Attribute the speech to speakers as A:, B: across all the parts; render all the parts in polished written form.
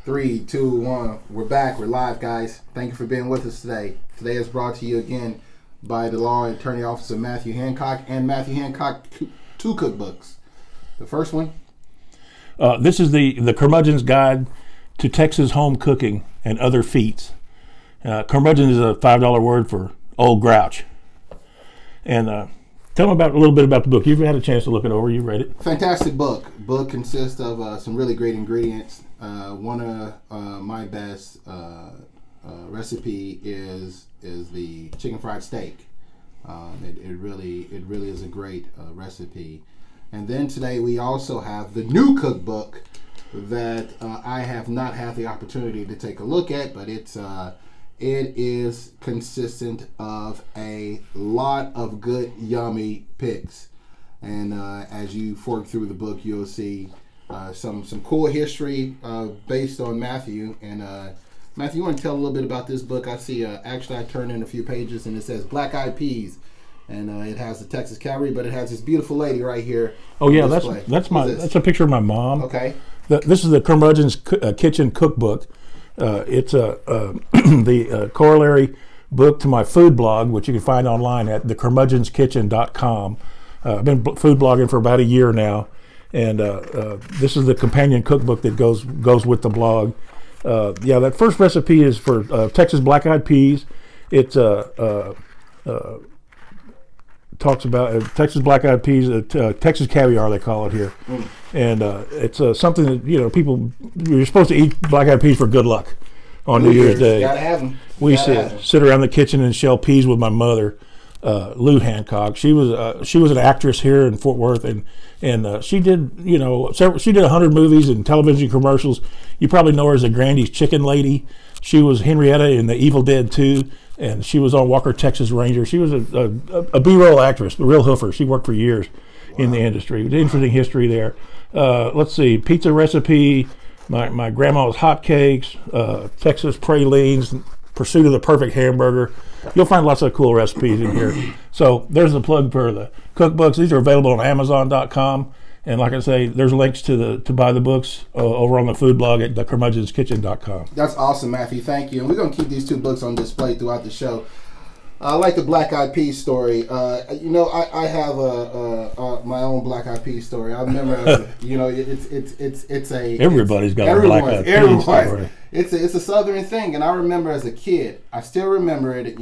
A: 3, 2, 1. We're back. We're live, guys. Thank you for being with us today. Today is brought to you again by the Law and Attorney Office of Matthew Hancock and Matthew Hancock two cookbooks. The first one.
B: This is the Curmudgeon's Guide to Texas Home Cooking and Other Feats. Curmudgeon is a $5 word for old grouch. And tell them a little bit about the book. You've had a chance to look it over. You read it.
A: Fantastic book. Book consists of some really great ingredients. One of my best recipe is the chicken fried steak. It really is a great recipe. And then today we also have the new cookbook that I have not had the opportunity to take a look at, but it is consistent of a lot of good, yummy picks. And as you fork through the book, you'll see some cool history based on Matthew. And Matthew, you want to tell a little bit about this book? I see, actually I turned in a few pages and it says Black Eyed Peas. And it has the Texas Cavalry, but it has this beautiful lady right here. Oh yeah, that's
B: a picture of my mom.
A: Okay.
B: This is the Curmudgeon's Kitchen Cookbook. It's the corollary book to my food blog, which you can find online at thecurmudgeonskitchen.com. I've been food blogging for about a year now, and this is the companion cookbook that goes with the blog. Yeah, that first recipe is for Texas black eyed peas. It's talks about Texas black eyed peas, Texas caviar they call it here, and it's something that you're supposed to eat black eyed peas for good luck on New Year's Day.
A: Gotta have them.
B: We sit around the kitchen and shell peas with my mother, Lou Hancock. She was an actress here in Fort Worth, and she did she did 100 movies and television commercials. You probably know her as the Grandy's Chicken Lady. She was Henrietta in The Evil Dead 2. And she was on Walker, Texas Ranger. She was a B-roll actress, a real hoofer. She worked for years in the industry. Interesting history there. Let's see, pizza recipe, my grandma's hotcakes, Texas pralines, pursuit of the perfect hamburger. You'll find lots of cool recipes in here. So there's the plug for the cookbooks. These are available on Amazon.com. And like I say, there's links to buy the books over on the food blog at thecurmudgeonskitchen.com.
A: That's awesome, Matthew. Thank you. And we're going to keep these two books on display throughout the show. I like the Black Eyed Peas story. I have my own Black Eyed Peas story. I remember, it's a
B: everybody's got a Black Eyed Peas story.
A: It's a Southern thing, and I remember as a kid. I still remember it.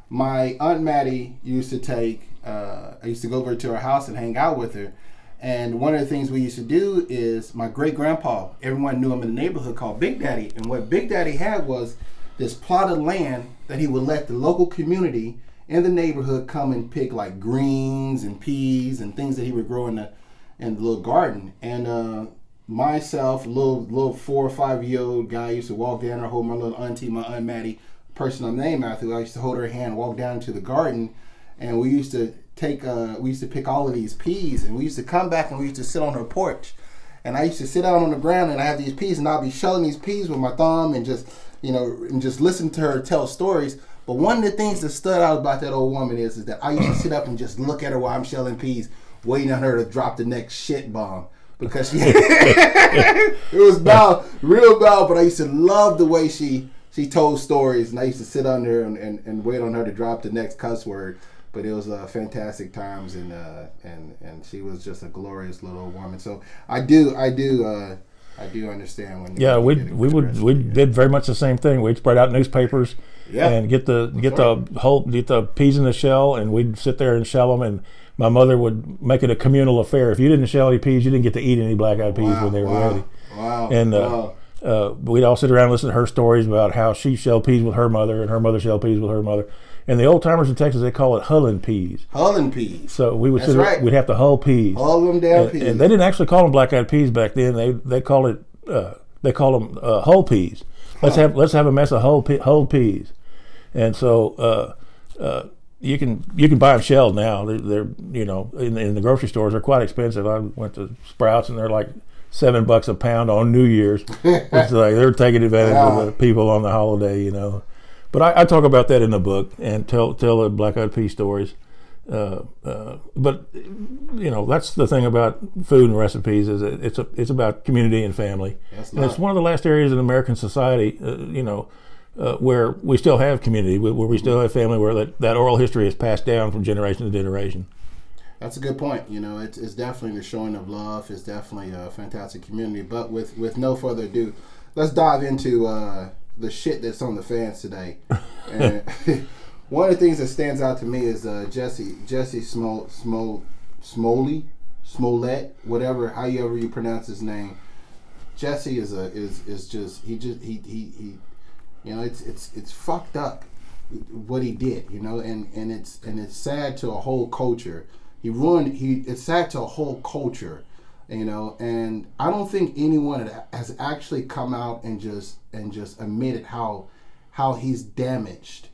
A: My Aunt Maddie used to take. I used to go over to her house and hang out with her. And one of the things we used to do is my great-grandpa, everyone knew him in the neighborhood, called Big Daddy. And what Big Daddy had was this plot of land that he would let the local community in the neighborhood come and pick like greens and peas and things that he would grow in the little garden. And myself, little 4 or 5 year old guy, used to walk down and hold my little auntie, my Aunt Maddie, person I'm named after. I used to hold her hand, walk down to the garden, and we used to pick all of these peas, and we used to come back and we used to sit on her porch, and I used to sit out on the ground and I have these peas and I'll be shelling these peas with my thumb and just listen to her tell stories. But one of the things that stood out about that old woman is that I used to sit up and just look at her while I'm shelling peas, waiting on her to drop the next shit bomb, because it was real bad, but I used to love the way she told stories, and I used to sit under and wait on her to drop the next cuss word. But it was fantastic times, and she was just a glorious little woman. So I do understand when.
B: Yeah, we did very much the same thing. We'd spread out newspapers, and get the peas in the shell, and we'd sit there and shell them. And my mother would make it a communal affair. If you didn't shell any peas, you didn't get to eat any black eyed peas when they were ready.
A: Wow.
B: And we'd all sit around and listen to her stories about how she shelled peas with her mother, and her mother shelled peas with her mother. And the old timers in Texas, they call it hulling peas.
A: Hulling peas.
B: So we would we'd have to hull peas.
A: Hull them down peas.
B: And they didn't actually call them black eyed peas back then. They call them hull peas. Let's have a mess of hull peas. And so you can buy them shelled now. They're in the grocery stores. They're quite expensive. I went to Sprouts and they're like $7 a pound on New Year's. It's like they're taking advantage of the people on the holiday, But I talk about that in the book and tell the black eyed pea stories. But you know, that's the thing about food and recipes, is it's about community and family. And it's one of the last areas in American society, where we still have community, where we still have family, where that oral history is passed down from generation to generation.
A: That's a good point. You know, it's definitely the showing of love. It's definitely a fantastic community. But with no further ado, let's dive into the shit that's on the fans today. And one of the things that stands out to me is Jussie Smollett, whatever, however you pronounce his name. Jussie is just you know, it's fucked up what he did, you know, and it's sad to a whole culture. It's sad to a whole culture, you know, and I don't think anyone has actually come out and just admitted how he's damaged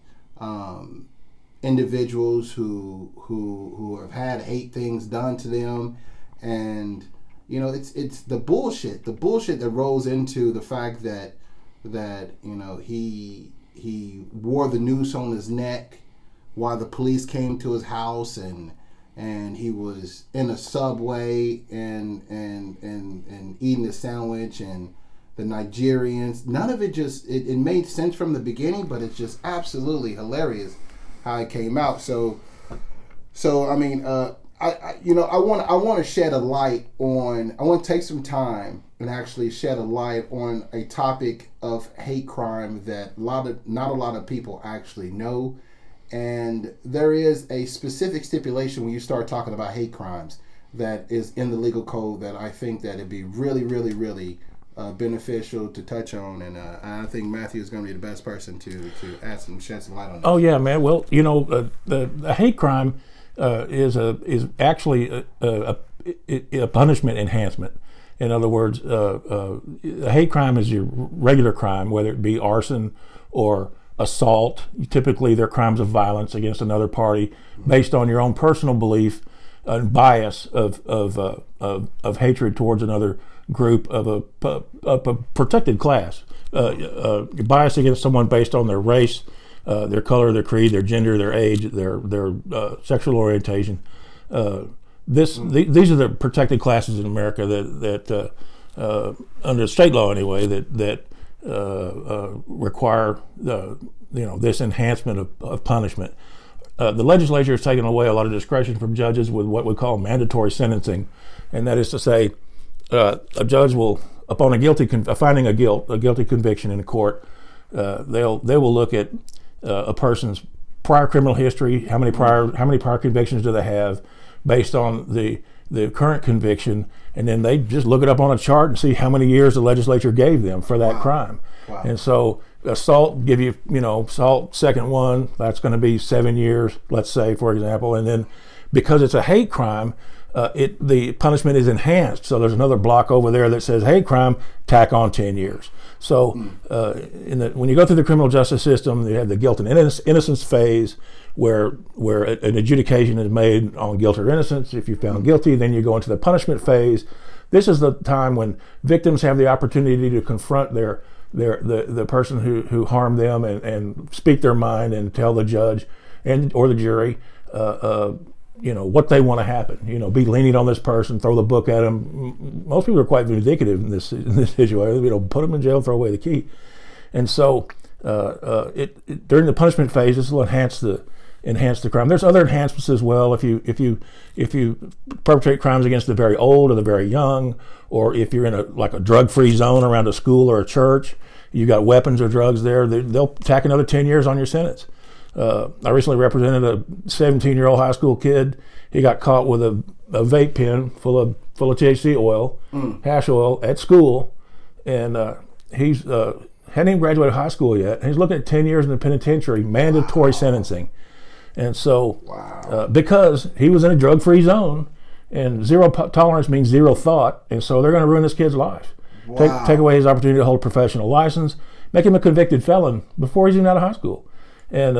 A: individuals who have had hate things done to them. And you know, it's the bullshit that rolls into the fact that you know, he wore the noose on his neck while the police came to his house, and he was in a Subway and eating a sandwich, and the Nigerians, none of it it made sense from the beginning, but it's just absolutely hilarious how it came out. So I mean, I want to shed a light on. I want to take some time and actually shed a light on a topic of hate crime that not a lot of people actually know. And there is a specific stipulation when you start talking about hate crimes that is in the legal code that I think that it'd be really, really, really beneficial to touch on. And I think Matthew is going to be the best person to shed some light on that. Oh yeah,
B: man. Well, you know, the hate crime is actually a punishment enhancement. In other words, a hate crime is your regular crime, whether it be arson or assault. Typically, they're crimes of violence against another party based on your own personal belief and bias of hatred towards another group of a protected class. Bias against someone based on their race, their color, their creed, their gender, their age, their sexual orientation. These are the protected classes in America that under state law anyway, that require this enhancement of punishment. The legislature has taken away a lot of discretion from judges with what we call mandatory sentencing, and that is to say, a judge will, upon finding a guilty conviction in a court, they will look at a person's prior criminal history, how many prior convictions do they have, based on the current conviction, and then they just look it up on a chart and see how many years the legislature gave them for that crime. Wow. And so assault, give you, assault second one, that's going to be 7 years, let's say, for example. And then because it's a hate crime, the punishment is enhanced. So there's another block over there that says hate crime, tack on 10 years. So when you go through the criminal justice system, you have the guilt and innocence phase, where an adjudication is made on guilt or innocence. If you're found guilty, then you go into the punishment phase. This is the time when victims have the opportunity to confront the person who harmed them and speak their mind and tell the judge or the jury what they want to happen. Be lenient on this person, throw the book at them. Most people are quite vindictive in this situation. Put them in jail, throw away the key. And so during the punishment phase, this will enhance the crime. There's other enhancements as well. If you perpetrate crimes against the very old or the very young, or if you're in a drug-free zone around a school or a church, you got weapons or drugs there, they'll tack another 10 years on your sentence. I recently represented a 17-year-old high school kid. He got caught with a vape pen full of THC oil, hash oil, at school, and he's hadn't even graduated high school yet. He's looking at 10 years in the penitentiary, mandatory sentencing. And so, because he was in a drug-free zone, and zero tolerance means zero thought, and so they're going to ruin this kid's life. Take away his opportunity to hold a professional license, make him a convicted felon before he's even out of high school. And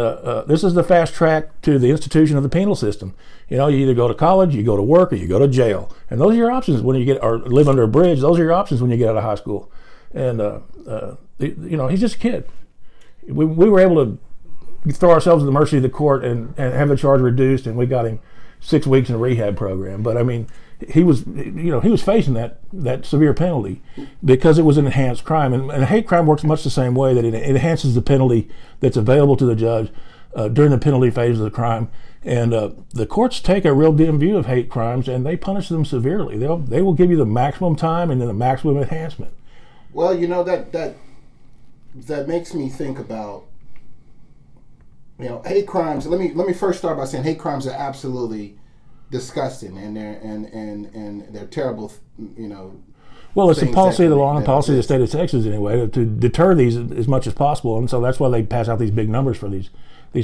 B: this is the fast track to the institution of the penal system. You either go to college, you go to work, or you go to jail. And those are your options when you or live under a bridge. Those are your options when you get out of high school. And he's just a kid. We were able to throw ourselves at the mercy of the court and have the charge reduced, and we got him 6 weeks in a rehab program. But I mean, he was facing that severe penalty because it was an enhanced crime, and a hate crime works much the same way, that it enhances the penalty that's available to the judge during the penalty phase of the crime. And the courts take a real dim view of hate crimes, and they punish them severely. They will give you the maximum time and then the maximum enhancement.
A: Well, that makes me think about, hate crimes. Let me first start by saying hate crimes are absolutely disgusting, and they're terrible.
B: Well, it's the policy of the law and the policy of the state of Texas anyway to deter these as much as possible, and so that's why they pass out these big numbers for these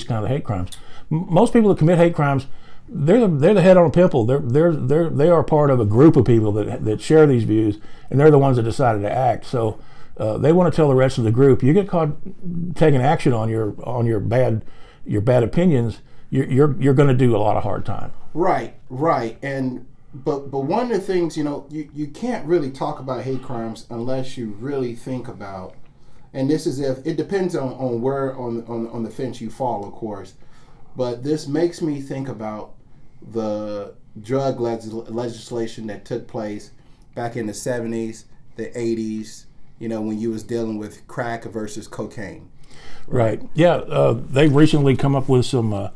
B: kind of hate crimes. Most people that commit hate crimes, they're the head on a pimple. They are part of a group of people that share these views, and they're the ones that decided to act. So they want to tell the rest of the group, you get caught taking action on your bad opinions, you're going to do a lot of hard time. Right.
A: But one of the things, you can't really talk about hate crimes unless you really think about, and this is if it depends on where on the fence you fall, of course. But this makes me think about the drug legislation that took place back in the 70s, the 80s, when you was dealing with crack versus cocaine.
B: Right. Yeah. They've recently come up with some a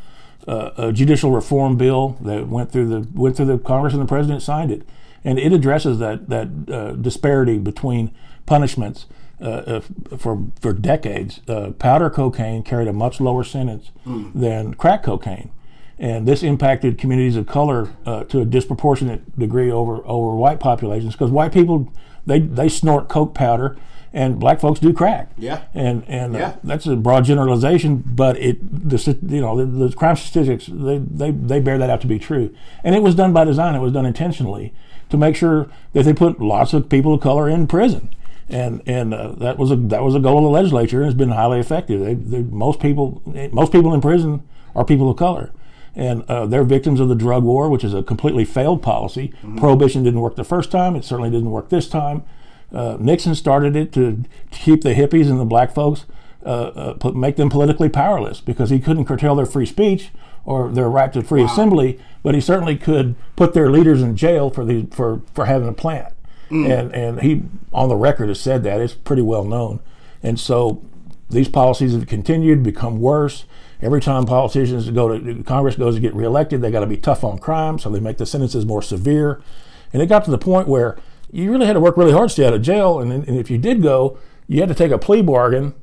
B: judicial reform bill that went through the Congress, and the president signed it, and it addresses that disparity between punishments. For decades, powder cocaine carried a much lower sentence than crack cocaine, and this impacted communities of color to a disproportionate degree over white populations, because white people they snort coke powder, and black folks do crack.
A: Yeah,
B: and that's a broad generalization, but the crime statistics they bear that out to be true, and it was done by design. It was done intentionally to make sure that they put lots of people of color in prison. And that was a goal of the legislature, and it's been highly effective. Most people in prison are people of color, and they're victims of the drug war, which is a completely failed policy. Mm-hmm. Prohibition didn't work the first time; it certainly didn't work this time. Nixon started it to keep the hippies and the black folks, make them politically powerless, because he couldn't curtail their free speech or their right to free assembly, but he certainly could put their leaders in jail for having a plant. And he, on the record, has said that. It's pretty well known. And so these policies have continued, become worse. Every time politicians Congress goes to get reelected, they got to be tough on crime, so they make the sentences more severe. And it got to the point where you really had to work really hard to stay out of jail, and if you did go, you had to take a plea bargain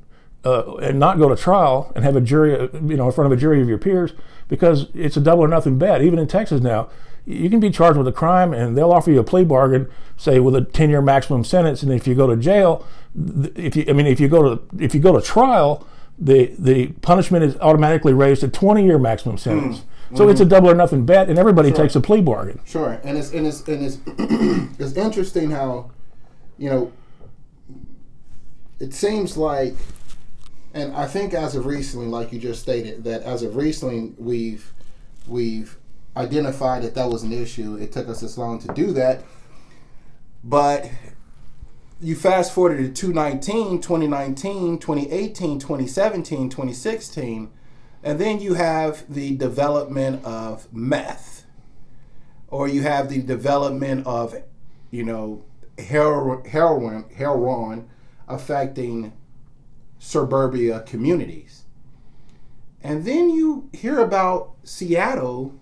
B: and not go to trial and have a jury, in front of a jury of your peers, because it's a double or nothing bet. Even in Texas now, you can be charged with a crime, and they'll offer you a plea bargain, say with a 10-year maximum sentence. And if you go to jail, if you go to trial, the punishment is automatically raised to 20-year maximum sentence. So it's a double or nothing bet, and everybody takes a plea bargain.
A: Sure, and it's it's interesting how, it seems like, and I think as of recently, like you just stated, that as of recently we've identified that was an issue. It took us this long to do that, but you fast forward to 2019, 2018, 2017, 2016, and then you have the development of meth, or you have the development of, heroin affecting suburbia communities. And then you hear about Seattle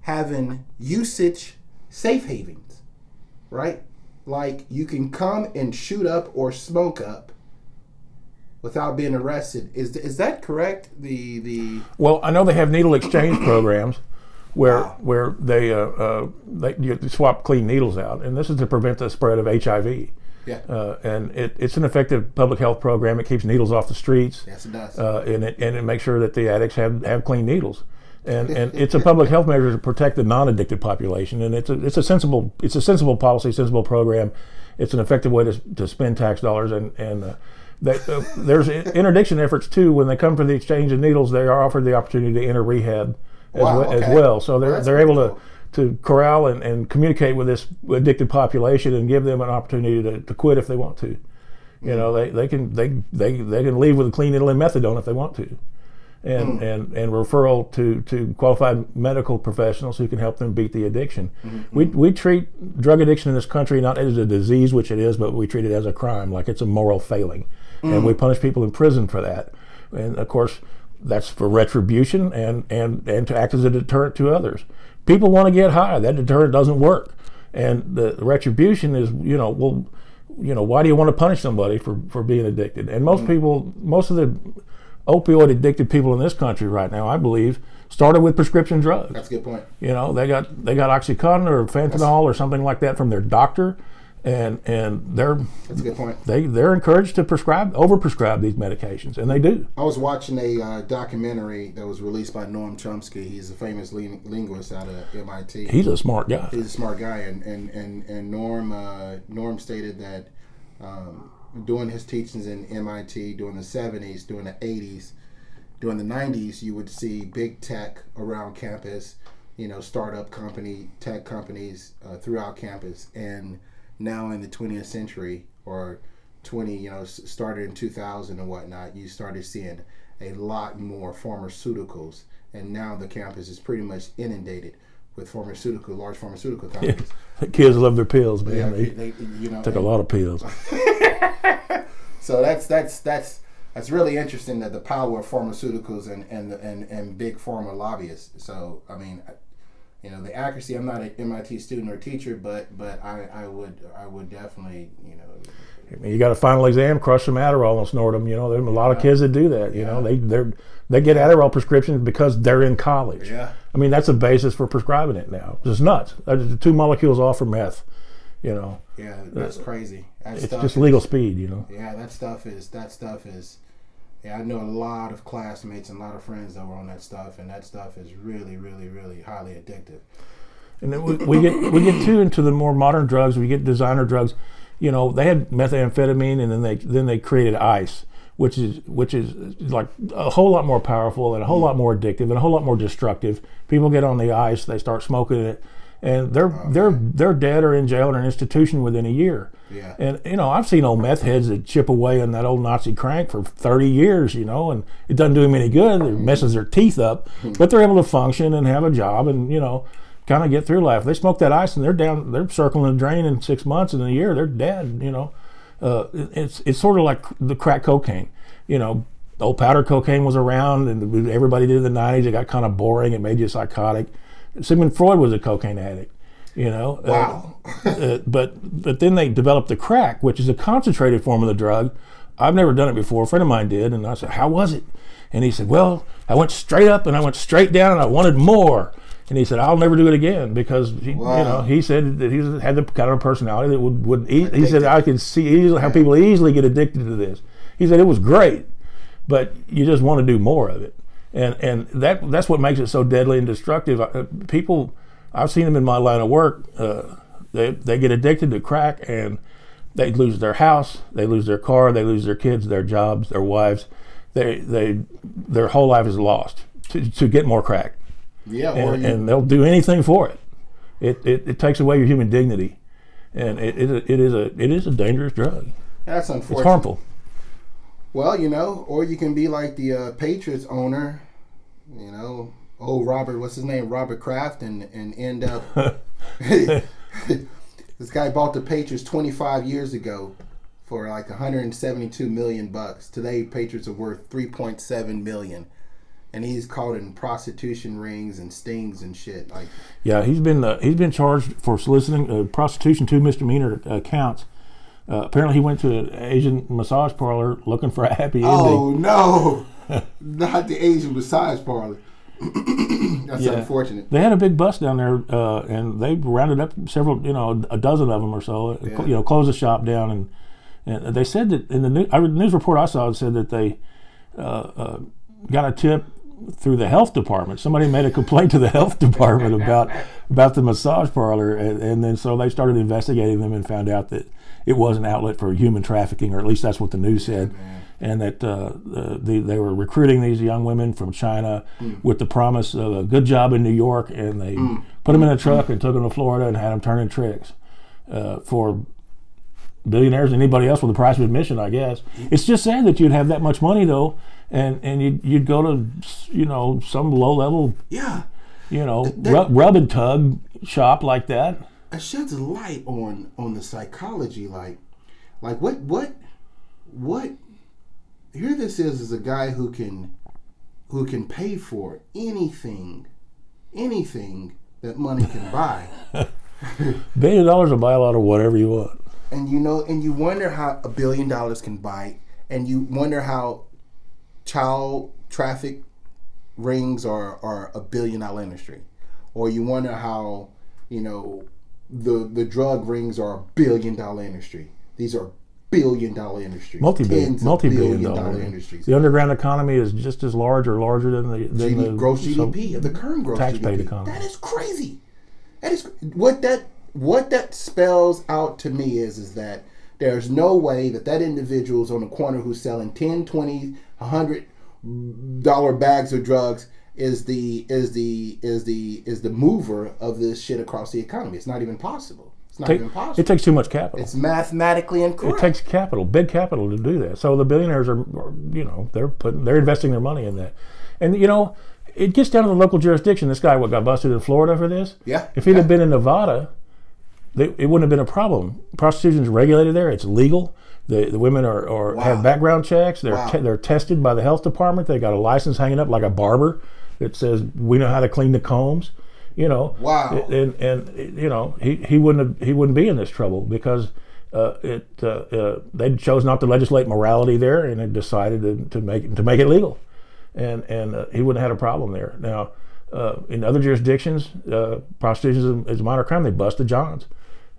A: having usage safe havens, right? Like you can come and shoot up or smoke up without being arrested. Is that correct?
B: Well, I know they have needle exchange programs where they swap clean needles out, and this is to prevent the spread of HIV.
A: Yeah.
B: And it's an effective public health program. It keeps needles off the streets.
A: Yes, it does.
B: And it makes sure that the addicts have clean needles. And it's a public health measure to protect the non-addicted population, and it's a sensible policy, sensible program. It's an effective way to spend tax dollars, and there's interdiction efforts too. When they come for the exchange of needles, they are offered the opportunity to enter rehab as well. So they're able to corral and communicate with this addicted population and give them an opportunity to quit if they want to. They can leave with a clean needle and methadone if they want to. and referral to qualified medical professionals who can help them beat the addiction. We treat drug addiction in this country not as a disease, which it is, but we treat it as a crime, like it's a moral failing. And we punish people in prison for that. And of course, that's for retribution and to act as a deterrent to others. People want to get high. That deterrent doesn't work. And the retribution is, why do you want to punish somebody for being addicted? And most people, most of the opioid addicted people in this country right now, I believe, started with prescription drugs.
A: That's a good point.
B: They got OxyContin or fentanyl or something like that from their doctor, and they're
A: that's a good point.
B: They're encouraged to overprescribe these medications, and they do.
A: I was watching a documentary that was released by Noam Chomsky. He's a famous linguist out of MIT.
B: He's a smart guy.
A: He's a smart guy, and Norm stated that during his teachings in MIT during the 70s, during the 80s, during the 90s, you would see big tech around campus, startup tech companies throughout campus, and now in the 20th century or started in 2000 and whatnot, you started seeing a lot more pharmaceuticals, and now the campus is pretty much inundated with large pharmaceutical companies.
B: The kids love their pills, man.
A: Yeah,
B: they took a lot of pills.
A: So that's really interesting, that the power of pharmaceuticals and big pharma lobbyists. So I mean, the accuracy. I'm not an MIT student or teacher, but I would definitely
B: You got a final exam, crush some Adderall and snort them. There's a lot of kids that do that. They get Adderall prescriptions because they're in college.
A: Yeah.
B: I mean, that's a basis for prescribing it now. It's nuts. There's 2 molecules off from meth.
A: Yeah, that's crazy.
B: It's just legal speed.
A: Yeah, that stuff is. Yeah, I know a lot of classmates and a lot of friends that were on that stuff, and that stuff is really, really, really highly addictive.
B: And then we get too into the more modern drugs. We get designer drugs. They had methamphetamine, and then they created ice, which is like a whole lot more powerful and a whole lot more addictive and a whole lot more destructive. People get on the ice, they start smoking it, and they're dead or in jail or in an institution within a year.
A: Yeah.
B: And I've seen old meth heads that chip away on that old Nazi crank for 30 years, and it doesn't do them any good. It messes their teeth up, but they're able to function and have a job and kind of get through life. They smoke that ice and they're circling the drain in 6 months, and in a year they're dead. It's sort of like the crack cocaine. Old powder cocaine was around, and everybody did it in the 90s. It got kind of boring. It made you psychotic. Sigmund Freud was a cocaine addict.
A: Wow.
B: But then they developed the crack, which is a concentrated form of the drug. I've never done it before. A friend of mine did, and I said, "How was it?" And he said, "Well, I went straight up and I went straight down, and I wanted more." And he said, "I'll never do it again," because he said that he had the kind of personality that would eat. He said, "I can see easily how people easily get addicted to this." He said it was great, but you just want to do more of it, and that's what makes it so deadly and destructive. People, I've seen them in my line of work. They get addicted to crack, and they lose their house, they lose their car, they lose their kids, their jobs, their wives. Their whole life is lost to get more crack.
A: Yeah,
B: and they'll do anything for it. It takes away your human dignity, and it is a dangerous drug.
A: That's unfortunate.
B: It's harmful.
A: Well, or you can be like the Patriots owner, Robert Kraft, and end up. This guy bought the Patriots 25 years ago for like $172 million. Today, Patriots are worth $3.7 million. And he's caught in prostitution rings and stings and shit.
B: He's been charged for soliciting prostitution, 2 misdemeanor counts. Apparently, he went to an Asian massage parlor looking for a happy ending.
A: Oh no, not the Asian massage parlor. That's unfortunate.
B: They had a big bus down there, and they rounded up several, a dozen of them or so. Yeah. Closed the shop down, and they said that in the news report I saw, it said that they got a tip through the health department. Somebody made a complaint to the health department about the massage parlor, and then so they started investigating them and found out that it was an outlet for human trafficking, or at least that's what the news said. And that they were recruiting these young women from China with the promise of a good job in New York, and they put them in a truck and took them to Florida and had them turning tricks for billionaires and anybody else with the price of admission, I guess. It's just sad that you'd have that much money though, and you'd go to some low level rub and tug shop like that.
A: It sheds a light on the psychology, like what here this is a guy who can pay for anything that money can buy.
B: $1 billion will buy a lot of whatever you want.
A: And you wonder how $1 billion can buy, and you wonder how child traffic rings are $1 billion industry, or you wonder how the drug rings are $1 billion industry. These are $1 billion industries,
B: multi-billion dollar industries. The underground economy is just as large or larger than the
A: gross GDP of the current gross
B: tax-paid
A: GDP.
B: economy.
A: That is crazy. That is what that spells out to me is that there's no way that individual's on the corner who's selling $10, $20, $100 bags of drugs is the mover of this shit across the economy. It's not even possible. It's not even possible.
B: It takes too much capital.
A: It's mathematically incorrect.
B: It takes big capital to do that. So the billionaires are they're investing their money in that, and it gets down to the local jurisdiction. This guy got busted in Florida for this.
A: Yeah.
B: If he'd have been in Nevada, it wouldn't have been a problem. Prostitution is regulated there. It's legal. The women have background checks. They're tested by the health department. They got a license hanging up like a barber that says we know how to clean the combs.
A: Wow.
B: And he wouldn't be in this trouble because they chose not to legislate morality there, and had decided to make it legal, and he wouldn't have had a problem there. Now, in other jurisdictions, prostitution is a minor crime. They bust the Johns,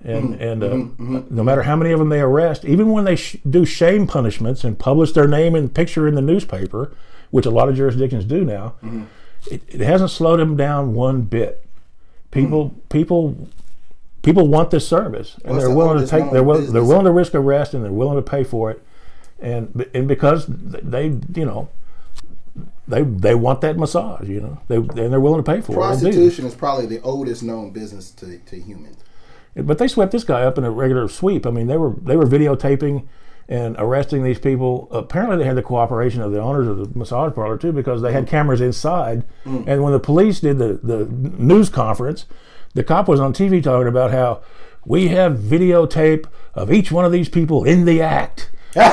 B: no matter how many of them they arrest, even when they do shame punishments and publish their name and picture in the newspaper, which a lot of jurisdictions do now, it hasn't slowed them down one bit. People want this service, and they're willing to risk arrest, and they're willing to pay for it, and because they want that massage, they're willing to pay for it.
A: Prostitution is probably the oldest known business to humans.
B: But they swept this guy up in a regular sweep. I mean, they were videotaping and arresting these people. Apparently, they had the cooperation of the owners of the massage parlor too, because they had cameras inside. And when the police did the news conference, the cop was on TV talking about how we have videotape of each one of these people in the act. So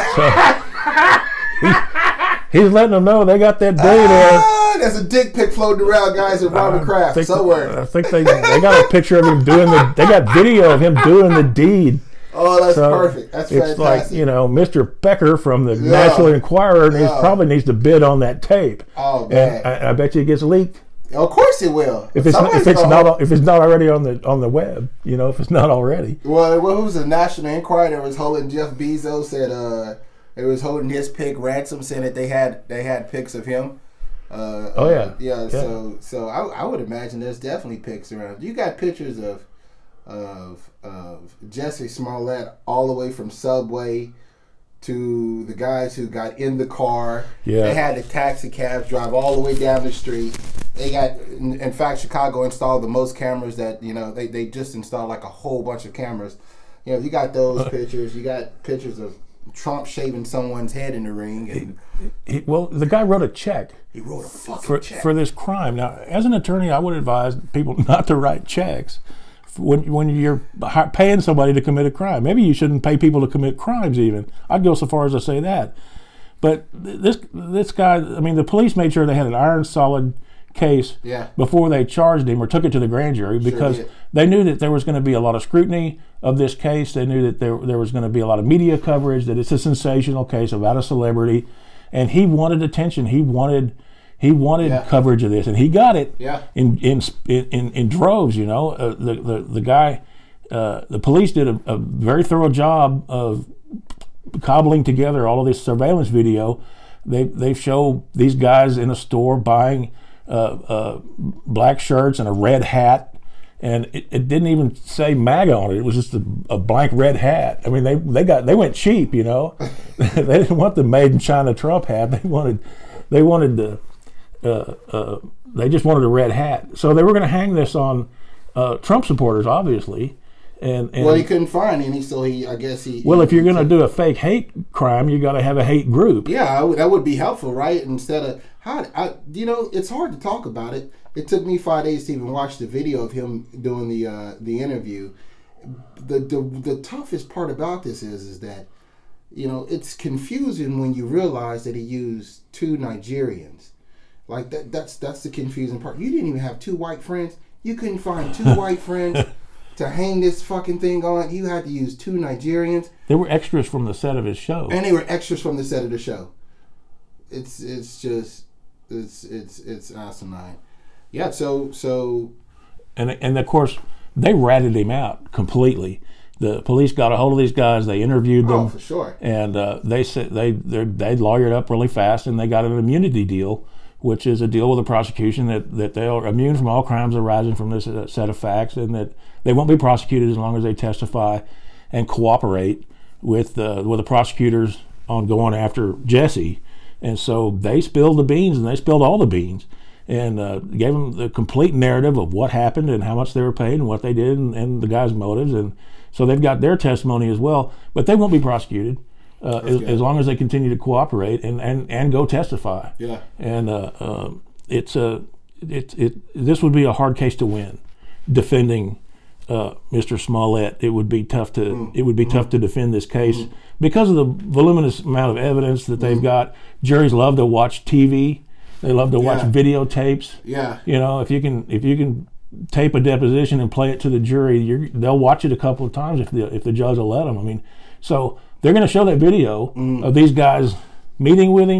B: he's letting them know they got that billionaire.
A: There's a dick pic floating around, guys, with Robert Kraft.
B: I think they got a picture of him doing they got video of him doing the deed.
A: Oh, that's perfect. That's
B: it's
A: fantastic.
B: It's like, Mr. Becker from the National Enquirer probably needs to bid on that tape.
A: Oh, man.
B: And I bet you it gets leaked.
A: Of course it will.
B: If it's not already on the web, if it's not already.
A: Well, who was the National Enquirer that was holding Jeff Bezos said it was holding his pic ransom, saying that they had pics of him.
B: Yeah.
A: So I would imagine there's definitely pics around. You got pictures of Jussie Smollett all the way from Subway to the guys who got in the car.
B: Yeah.
A: They had the taxi cabs drive all the way down the street. They got, in fact, Chicago installed the most cameras that, they just installed like a whole bunch of cameras. You got those pictures. You got pictures of Trump shaving someone's head in the ring. And
B: well, the guy wrote a check.
A: He wrote a fucking check
B: for this crime. Now, as an attorney, I would advise people not to write checks when you're paying somebody to commit a crime. Maybe you shouldn't pay people to commit crimes even. I'd go so far as to say that. But this guy, I mean, the police made sure they had an iron solid case before they charged him or took it to the grand jury, because they knew that there was going to be a lot of scrutiny of this case. They knew that there was going to be a lot of media coverage, that it's a sensational case about a celebrity, and he wanted attention. He wanted coverage of this, and he got it in droves. The guy, the police did a very thorough job of cobbling together all of this surveillance video. They show these guys in a store buying black shirts and a red hat, and it didn't even say MAGA on it. It was just a blank red hat. I mean, they went cheap. They didn't want the made in China Trump hat. They just wanted a red hat. So they were going to hang this on Trump supporters, obviously, And
A: well, he couldn't find any, so I guess he.
B: Well, if you're going to do a fake hate crime, you got to have a hate group.
A: Yeah, that would be helpful, right? Instead of it's hard to talk about it. It took me 5 days to even watch the video of him doing the interview. The toughest part about this is that, it's confusing when you realize that he used 2 Nigerians. Like that's the confusing part. You didn't even have 2 white friends. You couldn't find 2 white friends to hang this fucking thing on. You had to use 2 Nigerians.
B: They were extras from the set of his show.
A: And they were extras from the set of the show. It's asinine. Yeah, so
B: and of course they ratted him out completely. The police got a hold of these guys. They interviewed them.
A: Oh, for sure.
B: And they said they lawyered up really fast, and they got an immunity deal, which is a deal with the prosecution that they are immune from all crimes arising from this set of facts, and that they won't be prosecuted as long as they testify and cooperate with the prosecutors on going after Jussie. And so they spilled the beans, and they spilled all the beans, and gave them the complete narrative of what happened and how much they were paid and what they did and the guy's motives. And so they've got their testimony as well, but they won't be prosecuted as long as they continue to cooperate and go testify.
A: Yeah.
B: And this would be a hard case to win, defending Mr. Smollett. It would be tough to tough to defend this case because of the voluminous amount of evidence that they've got. Juries love to watch TV. They love to watch videotapes.
A: Yeah.
B: If you can tape a deposition and play it to the jury, they'll watch it a couple of times if the judge will let them. I mean, so they're going to show that video of these guys meeting with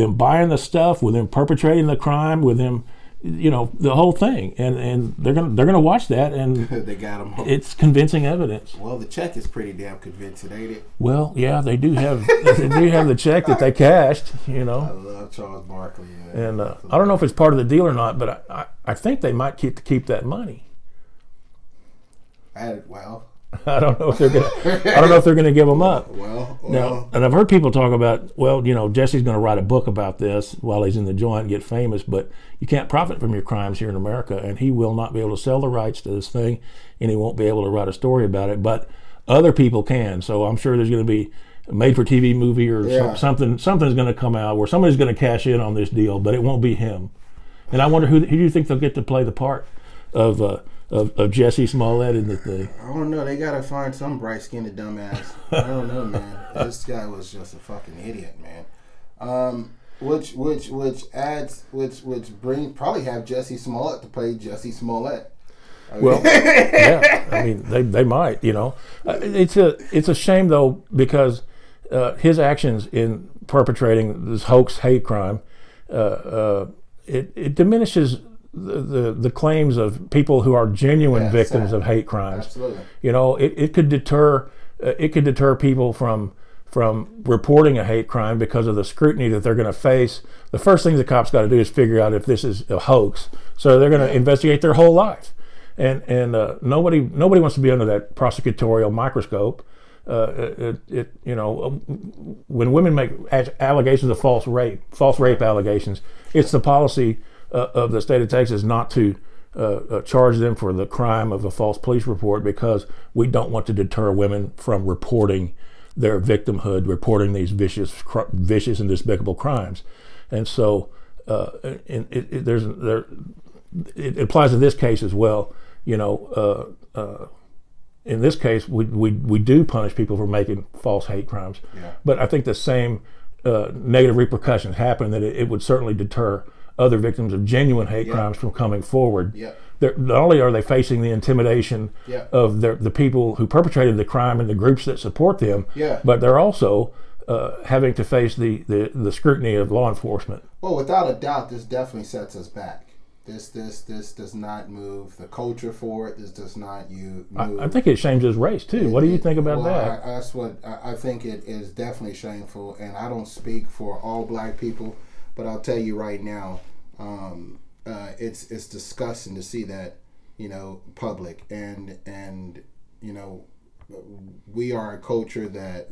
B: him buying the stuff, with him perpetrating the crime, with him, the whole thing, and they're gonna watch that, and
A: they got him home.
B: It's convincing evidence.
A: Well, the check is pretty damn convincing, ain't it?
B: Well, yeah, they do have the check that they cashed.
A: I love Charles Barkley. Yeah.
B: And I don't know if it's part of the deal or not, but I think they might keep that money. I don't know if they're gonna give them up.
A: Well.
B: Now, and I've heard people talk about, Jussie's going to write a book about this while he's in the joint and get famous, but you can't profit from your crimes here in America, and he will not be able to sell the rights to this thing, and he won't be able to write a story about it, but other people can. So I'm sure there's going to be a made-for-TV movie or something's going to come out where somebody's going to cash in on this deal, but it won't be him. And I wonder who do you think they'll get to play the part of Jussie Smollett in the thing?
A: I don't know. They gotta find some bright-skinned dumbass. I don't know, man. This guy was just a fucking idiot, man. Which probably have Jussie Smollett to play Jussie Smollett.
B: Well, yeah. I mean, they might. It's a shame though, because his actions in perpetrating this hoax hate crime, it diminishes the claims of people who are genuine victims of hate crimes.
A: Absolutely.
B: It could deter people from reporting a hate crime because of the scrutiny that they're going to face. The first thing the cops got to do is figure out if this is a hoax. So they're going to investigate their whole life, and nobody wants to be under that prosecutorial microscope. When women make allegations of false rape allegations, it's the policy of the state of Texas not to charge them for the crime of a false police report, because we don't want to deter women from reporting their victimhood, reporting these vicious and despicable crimes. And so it applies to this case as well. In this case, we do punish people for making false hate crimes, but I think the same negative repercussions happen, that it would certainly deter other victims of genuine hate crimes from coming forward. Not only are they facing the intimidation of the people who perpetrated the crime and the groups that support them, but they're also having to face the scrutiny of law enforcement.
A: Well, without a doubt, this definitely sets us back. This does not move the culture forward. This does not move.
B: I think it shames his race too. What do you think about that?
A: That's what I think. It is definitely shameful, and I don't speak for all black people, but I'll tell you right now, it's disgusting to see that, public, and we are a culture that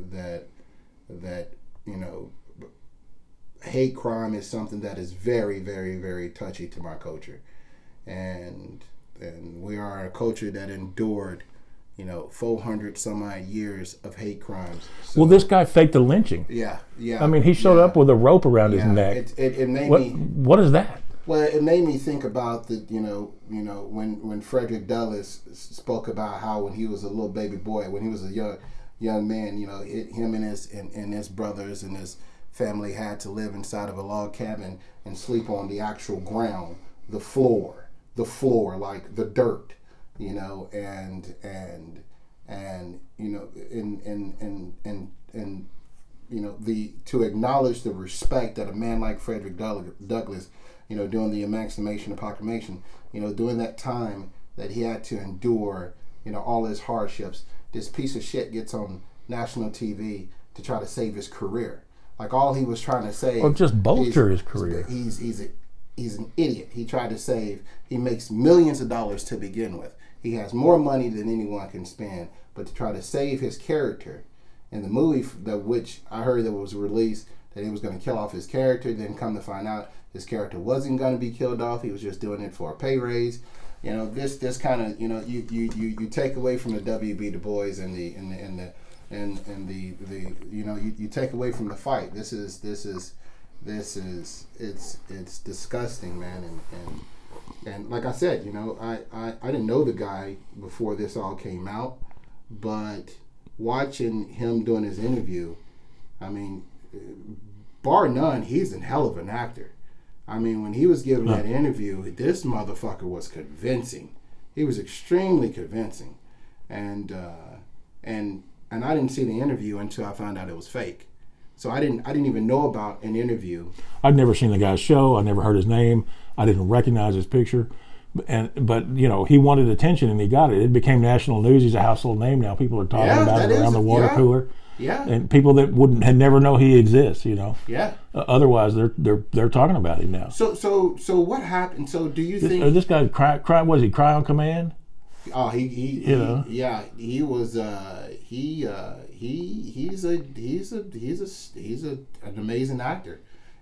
A: hate crime is something that is very, very, very touchy to my culture, and we are a culture that endured 400 some odd years of hate crimes. So,
B: well, this guy faked the lynching.
A: Yeah.
B: I mean, he showed up with a rope around his neck.
A: It made
B: what,
A: me.
B: What is that?
A: Well, it made me think about when Frederick Douglass spoke about how when he was a little baby boy, when he was a young man, him and his brothers and his family had to live inside of a log cabin and sleep on the actual ground, the floor, like the dirt, and to acknowledge the respect that a man like Frederick Douglass, during the Emancipation and Proclamation, during that time that he had to endure, all his hardships, this piece of shit gets on national TV to try to save his career. Like all he was trying to say,
B: or just bolster his career.
A: He's an idiot. He tried to save. He makes millions of dollars to begin with. He has more money than anyone can spend. But to try to save his character, in the movie which I heard that was released, that he was going to kill off his character. Then come to find out his character wasn't going to be killed off. He was just doing it for a pay raise. This kind of you take away from the W.B. Du Bois and you take away from the fight. It's disgusting, man. And like I said, I didn't know the guy before this all came out, but watching him doing his interview, I mean, bar none, he's a hell of an actor. I mean, when he was giving that interview, this motherfucker was convincing. He was extremely convincing, and I didn't see the interview until I found out it was fake. So I didn't even know about an interview.
B: I'd never seen the guy's show. I never heard his name. I didn't recognize his picture. But he wanted attention and he got it. It became national news. He's a household name now. People are talking about it around the water cooler.
A: Yeah.
B: And people that had never know he exists.
A: Yeah.
B: Otherwise, they're talking about him now.
A: So what happened? So do you think
B: this guy cry? Was he cry on command?
A: Oh, he was he's an amazing actor.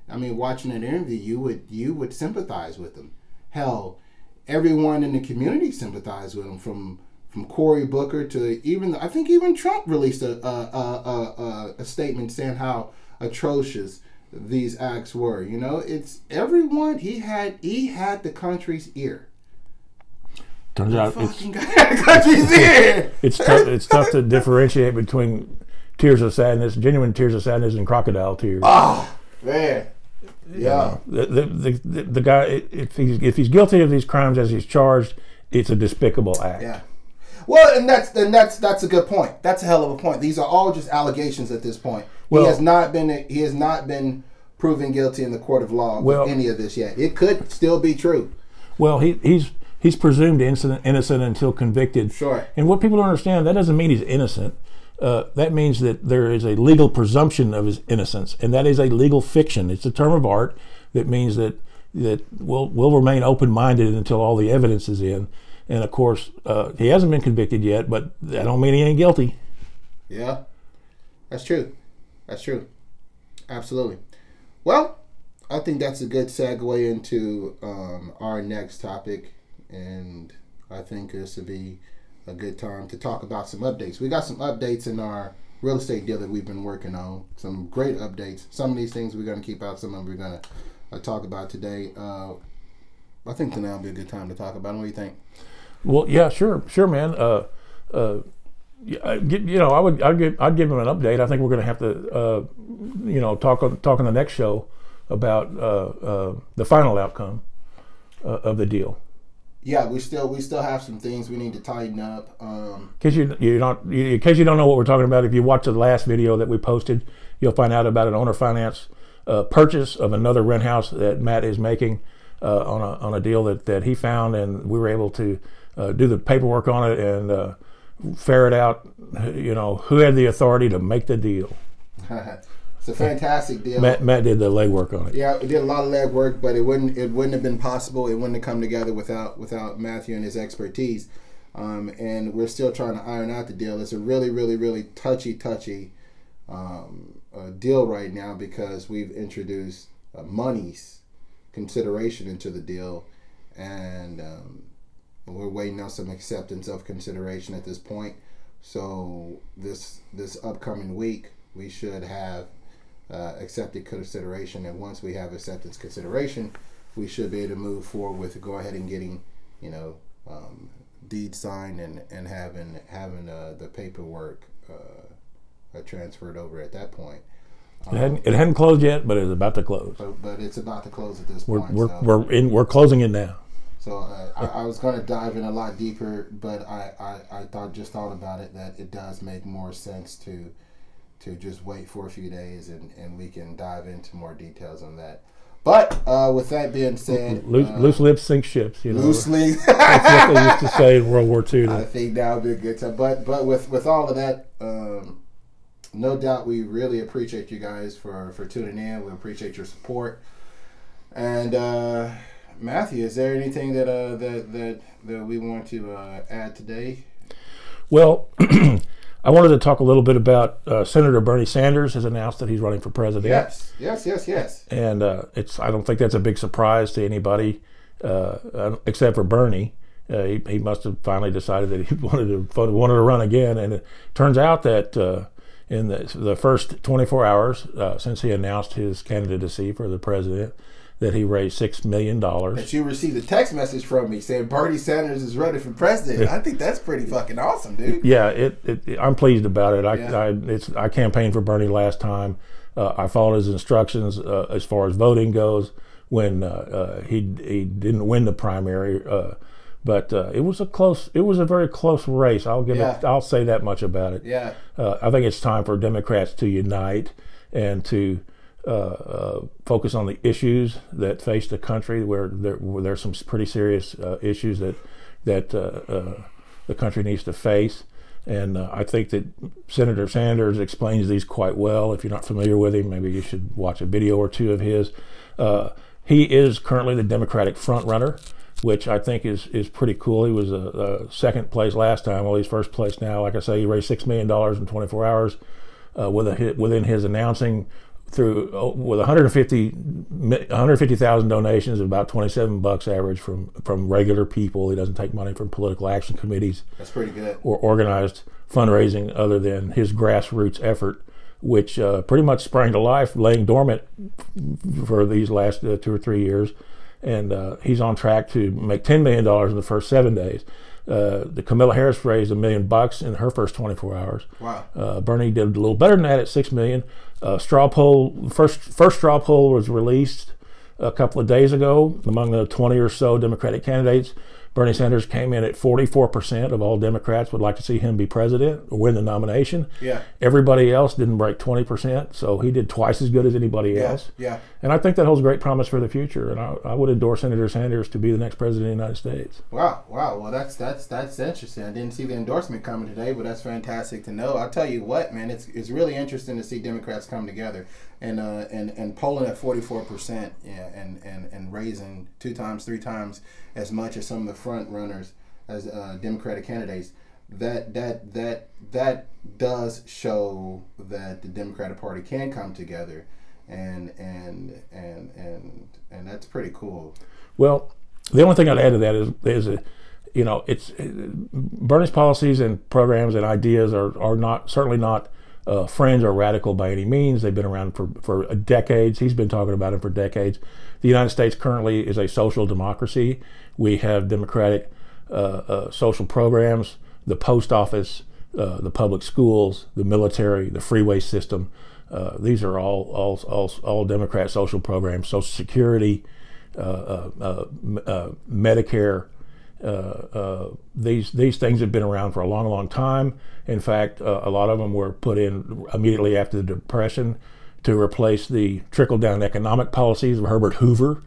A: I mean, watching an interview, you would sympathize with him. Hell, everyone in the community sympathized with him, from Cory Booker to I think even Trump released a statement saying how atrocious these acts were. It's everyone. He had the country's ear.
B: Turns out
A: it's
B: tough to differentiate between tears of sadness, genuine tears of sadness, and crocodile tears.
A: Oh man, yeah.
B: The guy, if he's guilty of these crimes as he's charged, it's a despicable act.
A: Yeah. Well, and that's a good point. That's a hell of a point. These are all just allegations at this point. Well, he has not been proven guilty in the court of law with any of this yet. It could still be true.
B: Well, he's presumed innocent until convicted.
A: Sure.
B: And what people don't understand, that doesn't mean he's innocent. That means that there is a legal presumption of his innocence, and that is a legal fiction. It's a term of art that means that we'll remain open-minded until all the evidence is in. And of course, he hasn't been convicted yet, but that don't mean he ain't guilty.
A: Yeah, that's true. That's true. Absolutely. Well, I think that's a good segue into our next topic, and I think this would be a good time to talk about some updates. We got some updates in our real estate deal that we've been working on. Some great updates. Some of these things we're going to keep out. Some of them we're going to talk about today. I think tonight will be a good time to talk about them. What do you think?
B: Well, yeah, sure, man. I'd give him an update. I think we're going to have to, talk on the next show about the final outcome of the deal.
A: Yeah, we still have some things we need to tighten up.
B: In case you don't know what we're talking about, if you watch the last video that we posted, you'll find out about an owner finance purchase of another rent house that Matt is making on a deal that he found, and we were able to do the paperwork on it and ferret out, who had the authority to make the deal.
A: It's a fantastic deal.
B: Matt did the legwork on it.
A: Yeah, we did a lot of legwork, but it wouldn't have been possible. It wouldn't have come together without Matthew and his expertise. And we're still trying to iron out the deal. It's a really, really, really touchy deal right now because we've introduced money's consideration into the deal, and We're waiting on some acceptance of consideration at this point. So this upcoming week, we should have accepted consideration, and once we have acceptance consideration, we should be able to move forward with go ahead and getting, deed signed and having the paperwork transferred over at that point.
B: It hadn't closed yet, but it's about to close.
A: But it's about to close at this point.
B: We're closing it now.
A: So I was going to dive in a lot deeper, but I thought about it that it does make more sense to just wait for a few days and we can dive into more details on that. But with that being said,
B: loose lips sink ships.
A: Loose lips.
B: That's what they used to say in World War II.
A: I think that would be a good time. But with all of that, no doubt we really appreciate you guys for tuning in. We appreciate your support. And Matthew, is there anything that we want to add today?
B: Well, I wanted to talk a little bit about Senator Bernie Sanders has announced that he's running for president.
A: Yes.
B: And I don't think that's a big surprise to anybody except for Bernie. He must have finally decided that he wanted to run again. And it turns out that in the first 24 hours since he announced his candidacy for the president, that he raised $6 million.
A: That you received a text message from me saying Bernie Sanders is running for president. I think that's pretty fucking awesome, dude.
B: Yeah, I'm pleased about it. I campaigned for Bernie last time. I followed his instructions as far as voting goes when he didn't win the primary, but it was a very close race. I'll say that much about it.
A: Yeah.
B: I think it's time for Democrats to unite and to focus on the issues that face the country, where there's some pretty serious issues that the country needs to face. And I think that Senator Sanders explains these quite well. If you're not familiar with him, maybe you should watch a video or two of his. He is currently the Democratic front runner, which I think is pretty cool. He was second place last time. Well, he's first place now. Like I say, he raised $6 million in 24 hours within his announcing with 150,000 donations, about $27 average from regular people. He doesn't take money from political action committees.
A: That's pretty good.
B: Or organized fundraising other than his grassroots effort, which pretty much sprang to life, laying dormant for these last 2 or 3 years. And he's on track to make $10 million in the first 7 days. The Kamala Harris raised $1 million in her first 24 hours.
A: Wow.
B: Bernie did a little better than that at $6 million. Straw poll, first straw poll was released a couple of days ago. Among the 20 or so Democratic candidates, Bernie Sanders came in at 44% of all Democrats would like to see him be president or win the nomination.
A: Yeah.
B: Everybody else didn't break 20%, so he did twice as good as anybody else.
A: Yeah.
B: And I think that holds great promise for the future, and I would endorse Senator Sanders to be the next president of the United States.
A: Wow. Well, that's interesting. I didn't see the endorsement coming today, but that's fantastic to know. I'll tell you what, man, it's really interesting to see Democrats come together and polling at 44%, and raising 2 times, 3 times as much as some of the front runners as Democratic candidates. That does show that the Democratic Party can come together, and that's pretty cool.
B: Well, the only thing I'd add to that is it's Bernie's policies and programs and ideas are certainly not fringe or radical by any means. They've been around for decades. He's been talking about it for decades. The United States currently is a social democracy. We have democratic social programs, the post office, the public schools, the military, the freeway system. These are all Democrat social programs. Social Security, Medicare. These things have been around for a long, long time. In fact, a lot of them were put in immediately after the Depression to replace the trickle-down economic policies of Herbert Hoover.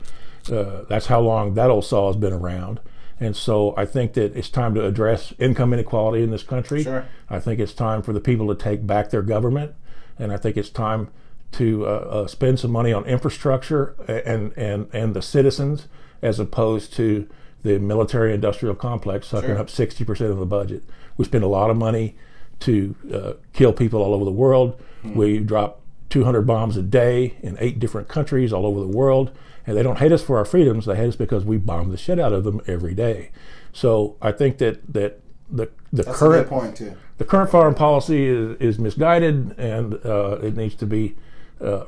B: That's how long that old saw has been around. And so I think that it's time to address income inequality in this country.
A: Sure.
B: I think it's time for the people to take back their government. And I think it's time to spend some money on infrastructure and the citizens, as opposed to the military-industrial complex sucking up 60% of the budget. We spend a lot of money to kill people all over the world. We drop 200 bombs a day in 8 different countries all over the world. And they don't hate us for our freedoms. They hate us because we bomb the shit out of them every day. So I think that the
A: That's
B: current
A: a good point too.
B: The current foreign policy is misguided, and it needs to be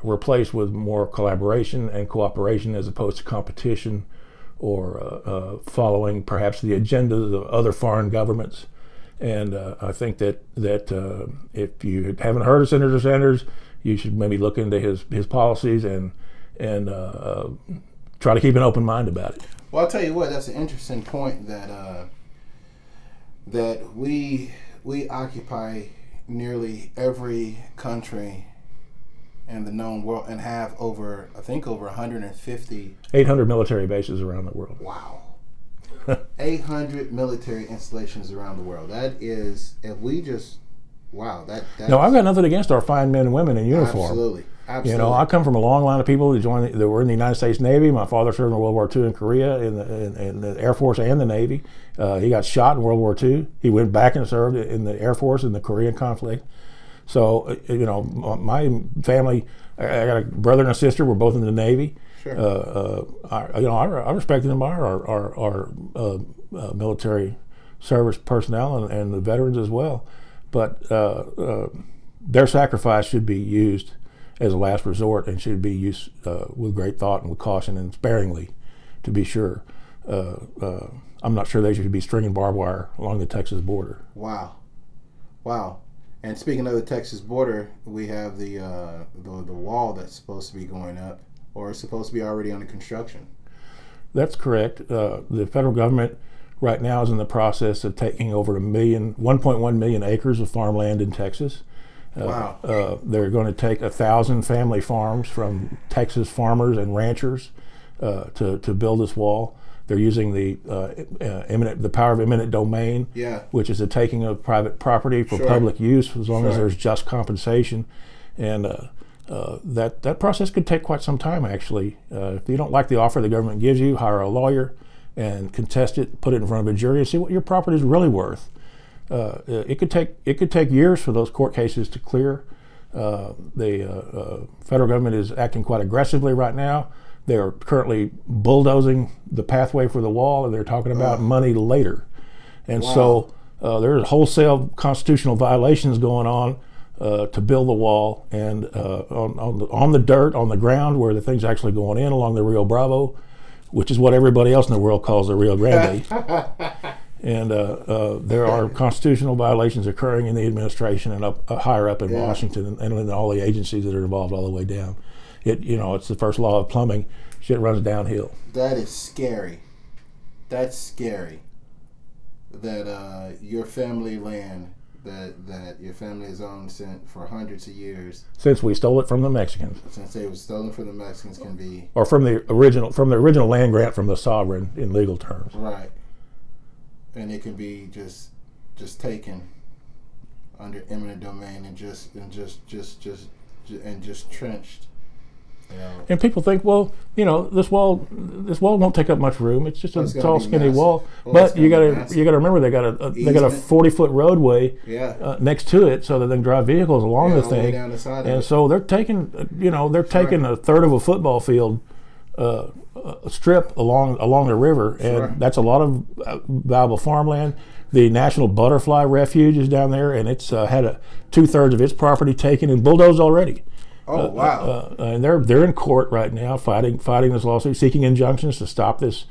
B: replaced with more collaboration and cooperation as opposed to competition or following perhaps the agendas of other foreign governments. And I think that if you haven't heard of Senator Sanders, you should maybe look into his policies and try to keep an open mind about it.
A: Well, I'll tell you what, that's an interesting point that we occupy nearly every country in the known world and have over 150
B: 800 military bases around the world.
A: Wow. 800 military installations around the world. That is, if we just, wow.
B: No, I've got nothing against our fine men and women in uniform.
A: Absolutely.
B: You know, I come from a long line of people that were in the United States Navy. My father served in World War II in Korea in the Air Force and the Navy. He got shot in World War II. He went back and served in the Air Force in the Korean conflict. So, you know, my family, I got a brother and a sister. We're both in the Navy. Sure. I respect and admire our military service personnel and the veterans as well. But their sacrifice should be used as a last resort and should be used with great thought and with caution and sparingly, to be sure. I'm not sure they should be stringing barbed wire along the Texas border.
A: Wow. And speaking of the Texas border, we have the wall that's supposed to be going up, or is supposed to be already under construction.
B: That's correct. The federal government right now is in the process of taking over 1.1 million acres of farmland in Texas.
A: Wow.
B: They're going to take 1,000 family farms from Texas farmers and ranchers to build this wall. They're using the power of eminent domain, which is the taking of private property for public use, as long as there's just compensation. And that process could take quite some time, actually. If you don't like the offer the government gives you, hire a lawyer and contest it, put it in front of a jury, and see what your property is really worth. It could take years for those court cases to clear. The federal government is acting quite aggressively right now. They are currently bulldozing the pathway for the wall, and they're talking about money later. And so there's wholesale constitutional violations going on to build the wall, and on the dirt, on the ground, where the thing's actually going in along the Rio Bravo, which is what everybody else in the world calls the Rio Grande. And there are constitutional violations occurring in the administration and higher up in Washington and in all the agencies that are involved all the way down. It's the first law of plumbing. Shit runs downhill.
A: That is scary. That's scary. That your family land that your family has owned for hundreds of years.
B: Since we stole it from the Mexicans.
A: Since it was stolen from the Mexicans, can be.
B: Or from the original land grant from the sovereign in legal terms.
A: Right. And it can be just taken under eminent domain and just trenched. You know.
B: And people think, well, this wall won't take up much room. It's just a tall, skinny wall. But you got to remember they got a 40-foot roadway next to it, so that they can drive vehicles along the thing.
A: Down the side
B: and so they're taking a third of a football field strip along the river, and that's a lot of valuable farmland. The National Butterfly Refuge is down there, and it's had 2/3 of its property taken and bulldozed already.
A: Oh wow!
B: And they're in court right now, fighting this lawsuit, seeking injunctions to stop this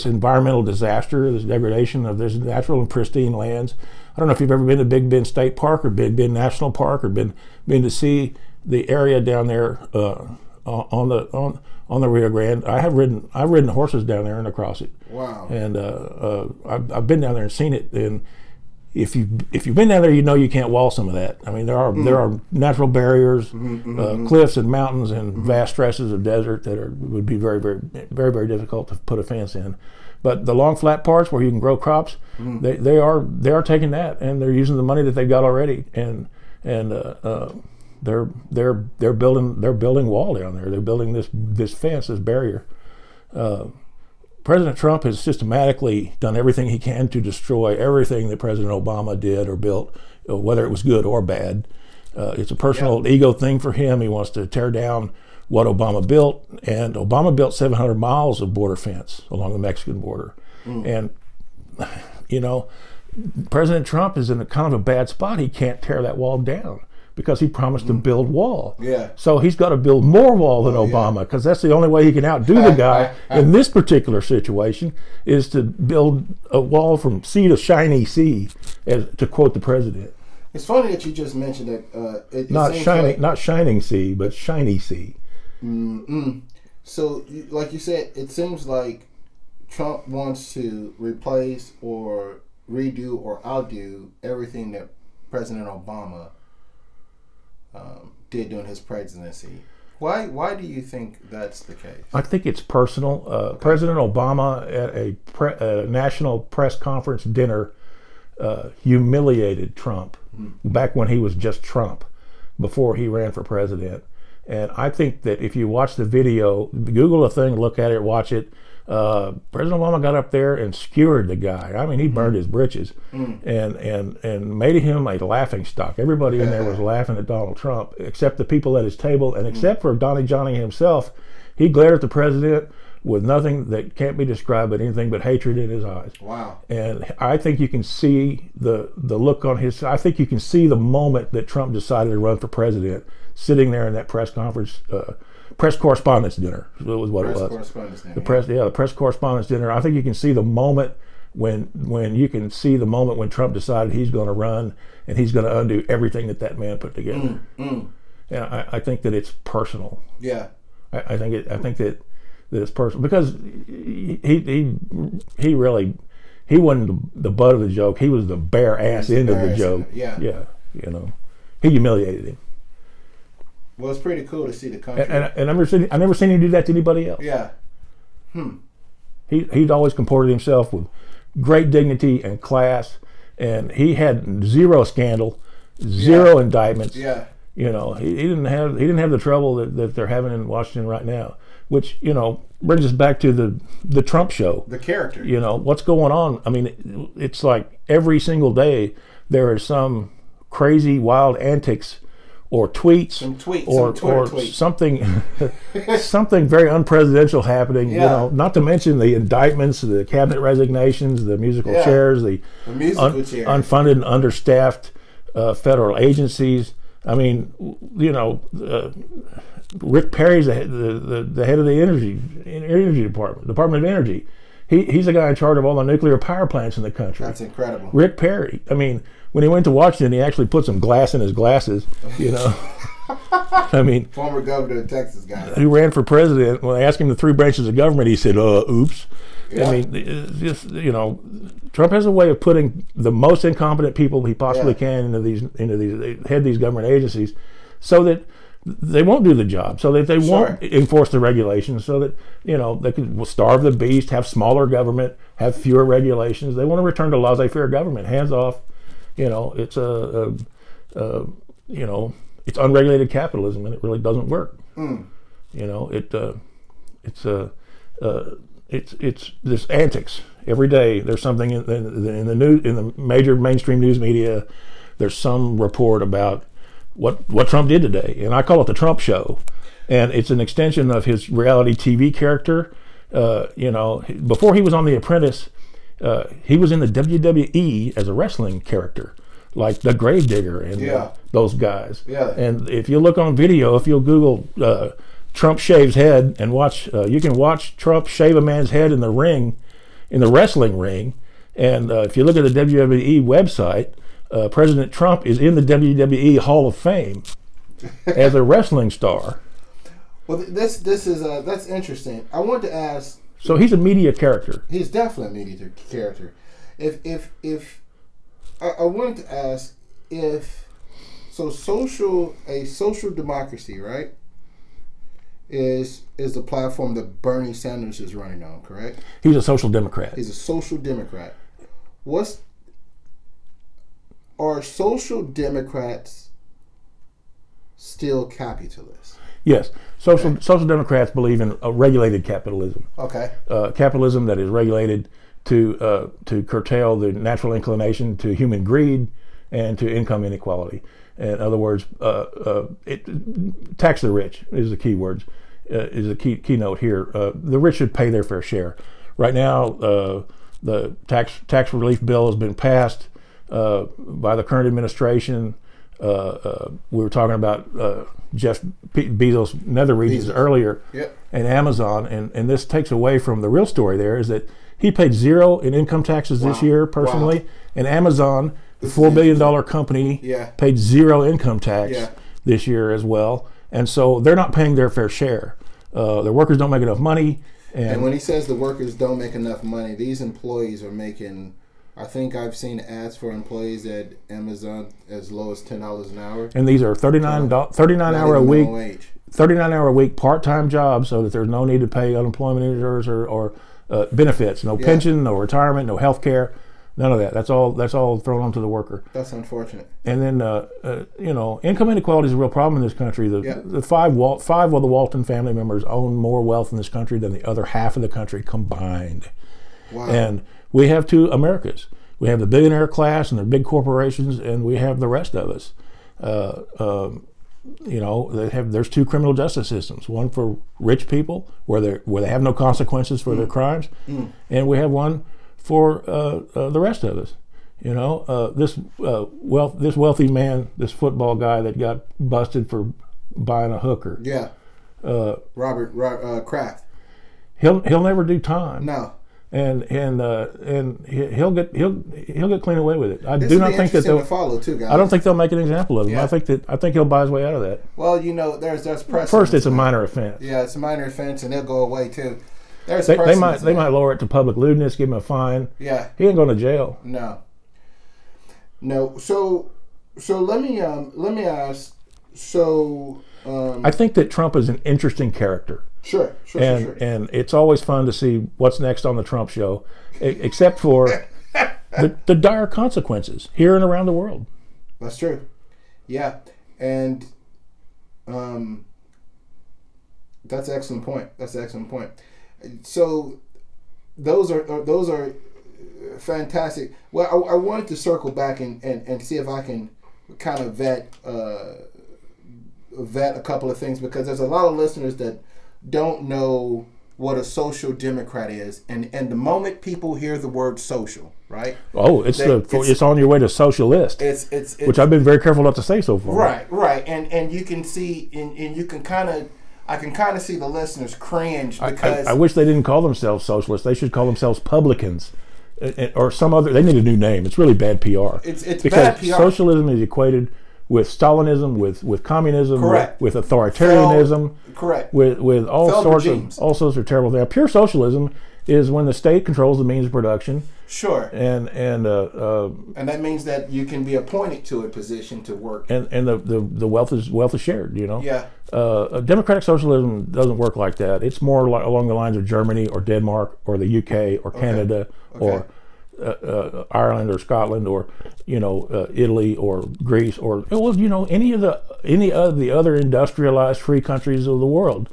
B: environmental disaster, this degradation of this natural and pristine lands. I don't know if you've ever been to Big Bend State Park or Big Bend National Park, or been to see the area down there on the Rio Grande. I've ridden horses down there and across it.
A: Wow! And
B: I've been down there and seen it. And if you've been down there, you can't wall some of that. I mean, there are natural barriers, cliffs and mountains and vast stretches of desert that would be very, very, very, very difficult to put a fence in. But the long flat parts where you can grow crops, they are taking that, and they're using the money that they've got already, and they're building wall down there. They're building this fence, this barrier. President Trump has systematically done everything he can to destroy everything that President Obama did or built, whether it was good or bad. It's a personal ego thing for him. He wants to tear down what Obama built, and Obama built 700 miles of border fence along the Mexican border. And, you know, President Trump is in a kind of a bad spot. He can't tear that wall down because he promised to build wall. So he's got to build more wall than Obama, because that's the only way he can outdo the guy in this particular situation, is to build a wall from sea to shiny sea, as, to quote the president.
A: It's funny that you just mentioned that.
B: Not shining sea, but shiny sea.
A: So, like you said, it seems like Trump wants to replace or redo or outdo everything that President Obama did during his presidency. Why do you think that's the case?
B: I think it's personal. President Obama at a national press conference dinner humiliated Trump back when he was just Trump, before he ran for president. And I think that if you watch the video, Google a thing, look at it, watch it, President Obama got up there and skewered the guy. I mean, he burned his britches and made him a laughing stock. Everybody in there was laughing at Donald Trump, except the people at his table, and except for Donnie Johnny himself. He glared at the president with nothing that can't be described but anything but hatred in his eyes.
A: Wow. And
B: I think you can see the look on his, I think you can see the moment that Trump decided to run for president, sitting there in that press conference, press correspondence dinner was what it was. The press correspondence dinner. I think you can see the moment when Trump decided he's going to run and he's going to undo everything that man put together. Yeah, I think that it's personal.
A: Yeah.
B: I think that it's personal, because he wasn't the butt of the joke. He was the bare ass end of the joke.
A: Yeah.
B: You know, he humiliated him.
A: Well, it's pretty cool to see the country.
B: And I never seen him do that to anybody else.
A: Yeah.
B: He'd always comported himself with great dignity and class, and he had zero scandal, zero indictments.
A: Yeah.
B: You know, he didn't have the trouble that they're having in Washington right now, which, you know, brings us back to the Trump show.
A: The character.
B: You know, what's going on? I mean, it's like every single day there is some crazy, wild antics or tweets, or something something very unpresidential happening. You know, not to mention the indictments, the cabinet resignations, the musical chairs, the unfunded and understaffed federal agencies. I mean, you know, Rick Perry's the head of the energy Department of Energy. He's the guy in charge of all the nuclear power plants in the country.
A: That's incredible.
B: Rick Perry. I mean, when he went to Washington, he actually put some glass in his glasses. You know, I mean,
A: former governor of Texas guy
B: who ran for president. When they asked him the three branches of government, he said, "Oops." Yeah. I mean, just, you know, Trump has a way of putting the most incompetent people he possibly can into these head these government agencies, so that they won't do the job, so that they won't enforce the regulations, so that, you know, they can starve the beast, have smaller government, have fewer regulations. They want to return to laissez-faire government, hands off. You know, it's you know, it's unregulated capitalism, and it really doesn't work. You know, it's this antics every day. There's something in the news, in the major mainstream news media. There's some report about what Trump did today, and I call it the Trump show. And it's an extension of his reality TV character. You know, before he was on The Apprentice, he was in the WWE as a wrestling character, like the Gravedigger and those guys. Yeah. And if you look on video, if you'll Google Trump shaves head and watch, you can watch Trump shave a man's head in the ring, in the wrestling ring. And if you look at the WWE website, President Trump is in the WWE Hall of Fame as a wrestling star.
A: Well, this is that's interesting. I wanted to ask.
B: So he's a media character.
A: He's definitely a media character. If I wanted to ask if a social democracy, right, is the platform that Bernie Sanders is running on, correct?
B: He's a social democrat.
A: He's a social democrat. Are social democrats still capitalists?
B: Yes. Social democrats believe in a regulated capitalism.
A: Okay.
B: Capitalism that is regulated to curtail the natural inclination to human greed and to income inequality. In other words, tax the rich is the key words, is a keynote here. The rich should pay their fair share. Right now, the tax relief bill has been passed by the current administration. We were talking about Jeff Bezos' nether regions earlier,
A: yep.
B: and Amazon, and this takes away from the real story. There is that he paid zero in income taxes this year personally, and Amazon, the $4 billion company, paid zero income tax this year as well, and so they're not paying their fair share. Their workers don't make enough money,
A: and when he says the workers don't make enough money, these employees are making. I think I've seen ads for employees at Amazon as low as $10 an hour.
B: And these are 39 hour a week, 39 hour a week part-time jobs, so that there's no need to pay unemployment insurance or benefits, no pension, no retirement, no health care, none of that. That's all thrown onto the worker.
A: That's unfortunate.
B: And then income inequality is a real problem in this country. The five of the Walton family members own more wealth in this country than the other half of the country combined. Wow. And we have two Americas. We have the billionaire class and their big corporations, and we have the rest of us. There's two criminal justice systems: one for rich people, where they have no consequences for their crimes, and we have one for the rest of us. This wealthy man, this football guy that got busted for buying a hooker.
A: Yeah. Robert Kraft.
B: He'll never do time.
A: No.
B: And he'll get clean away with it. I
A: this
B: do not think that they'll
A: follow too, guys.
B: I don't think they'll make an example of him.
A: Yeah.
B: I think he'll buy his way out of that.
A: Well, there's precedent.
B: First, it's a minor offense.
A: Yeah, it's a minor offense, and they'll go away too.
B: They might lower it to public lewdness, give him a fine.
A: Yeah,
B: he ain't going to jail.
A: No. So let me ask. I
B: think that Trump is an interesting character.
A: Sure.
B: And it's always fun to see what's next on the Trump show, except for the dire consequences here and around the world.
A: That's true. Yeah, and that's an excellent point. So those are fantastic. Well, I wanted to circle back and see if I can kind of vet a couple of things, because there's a lot of listeners that don't know what a social democrat is, and the moment people hear the word social, right?
B: Oh, it's on your way to socialist.
A: It's
B: which I've been very careful not to say so far.
A: Right, and you can see, and you can I can kind of see the listeners cringe because
B: I wish they didn't call themselves socialists. They should call themselves publicans, or some other. They need a new name. It's really bad PR.
A: It's
B: because
A: bad PR.
B: Socialism is equated with Stalinism, with communism,
A: correct,
B: with authoritarianism,
A: correct,
B: with all sorts of terrible things. Pure socialism is when the state controls the means of production.
A: Sure.
B: And
A: that means that you can be appointed to a position to work.
B: And the wealth is shared.
A: Yeah.
B: Democratic socialism doesn't work like that. It's more along the lines of Germany or Denmark or the UK or Canada or Ireland or Scotland or Italy or Greece or any of the other industrialized free countries of the world.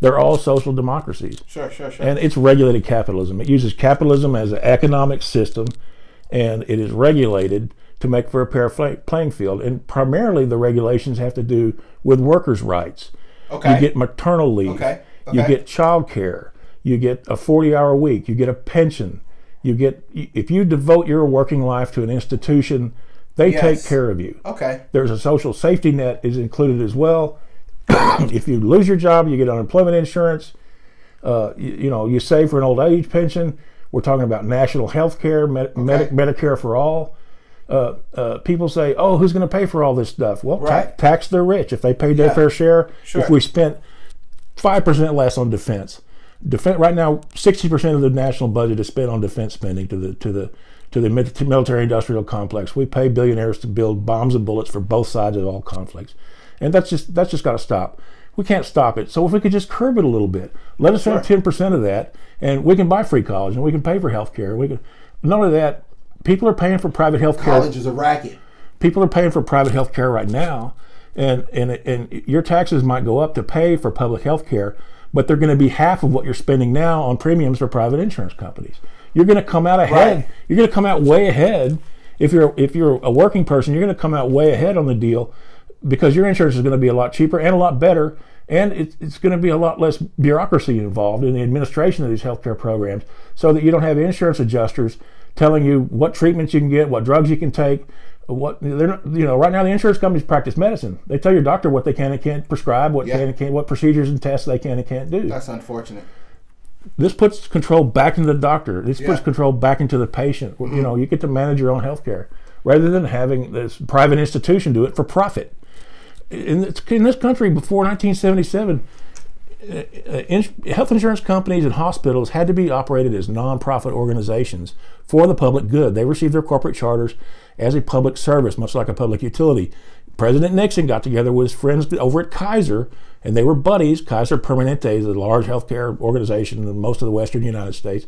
B: They're all social democracies.
A: Sure.
B: And it's regulated capitalism. It uses capitalism as an economic system, and it is regulated to make for a fair playing field. And primarily the regulations have to do with workers' rights.
A: Okay.
B: You get maternal leave.
A: Okay.
B: You get child care. You get a 40-hour week. You get a pension. If you devote your working life to an institution, they take care of you.
A: Okay.
B: There's a social safety net is included as well. If you lose your job, you get unemployment insurance. You save for an old age pension. We're talking about national health care, Medicare for all. People say, "Oh, who's going to pay for all this stuff?" Well, tax the rich. If they paid their fair share, if we spent 5% less on defense right now, 60% of the national budget is spent on defense spending to the military-industrial complex. We pay billionaires to build bombs and bullets for both sides of all conflicts. And that's just got to stop. We can't stop it. So if we could just curb it a little bit, let us have 10% of that, and we can buy free college, and we can pay for health care. Not only that, people are paying for private health care.
A: College is a racket.
B: People are paying for private health care right now, and your taxes might go up to pay for public health care, but they're going to be half of what you're spending now on premiums for private insurance companies. You're going to come out ahead. You're going to come out way ahead If you're a working person, you're going to come out way ahead on the deal because your insurance is going to be a lot cheaper and a lot better, and it's going to be a lot less bureaucracy involved in the administration of these healthcare programs, so that you don't have insurance adjusters telling you what treatments you can get, what drugs you can take. What they're not, right now the insurance companies practice medicine. They tell your doctor what they can and can't prescribe, what can and can't, what procedures and tests they can and can't do.
A: That's unfortunate.
B: This puts control back into the doctor. This puts control back into the patient. You get to manage your own health care rather than having this private institution do it for profit. In this country before 1977, health insurance companies and hospitals had to be operated as nonprofit organizations for the public good. They received their corporate charters as a public service, much like a public utility. President Nixon got together with his friends over at Kaiser, and they were buddies. Kaiser Permanente is a large healthcare organization in most of the western United States,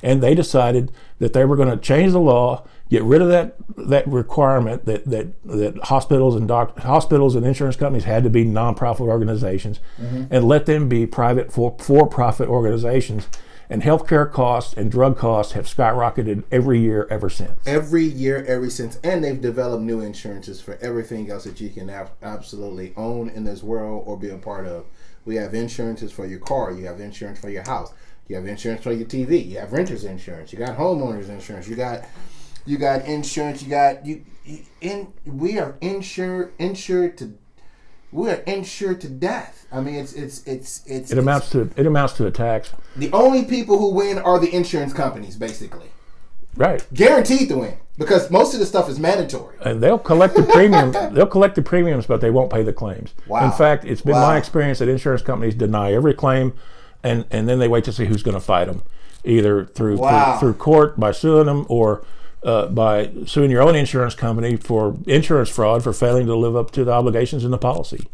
B: and they decided that they were going to change the law, get rid of that requirement that hospitals and insurance companies had to be nonprofit organizations, and let them be private for-profit organizations. And healthcare costs and drug costs have skyrocketed every year ever since.
A: Every year, ever since. And they've developed new insurances for everything else that you can absolutely own in this world or be a part of. We have insurances for your car. You have insurance for your house. You have insurance for your TV. You have renter's insurance. You got homeowner's insurance. You got insurance. We are insured to death. I mean, it
B: amounts to a tax.
A: The only people who win are the insurance companies, basically.
B: Right.
A: Guaranteed to win, because most of the stuff is mandatory.
B: And they'll collect the premium. They'll collect the premiums, but they won't pay the claims.
A: Wow.
B: In fact, it's been my experience that insurance companies deny every claim, and then they wait to see who's going to fight them, either through court by suing them, or by suing your own insurance company for insurance fraud for failing to live up to the obligations in the policy.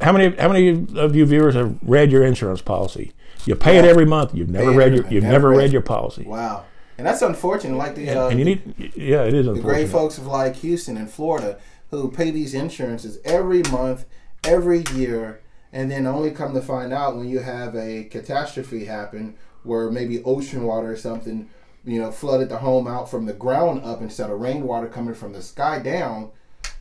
B: How many of you viewers have read your insurance policy? You pay it every month. You've never read your policy.
A: Wow, and that's unfortunate. Like the
B: it is unfortunate.
A: The great folks of like Houston and Florida who pay these insurances every month, every year, and then only come to find out when you have a catastrophe happen where maybe ocean water or something, flooded the home out from the ground up instead of rainwater coming from the sky down.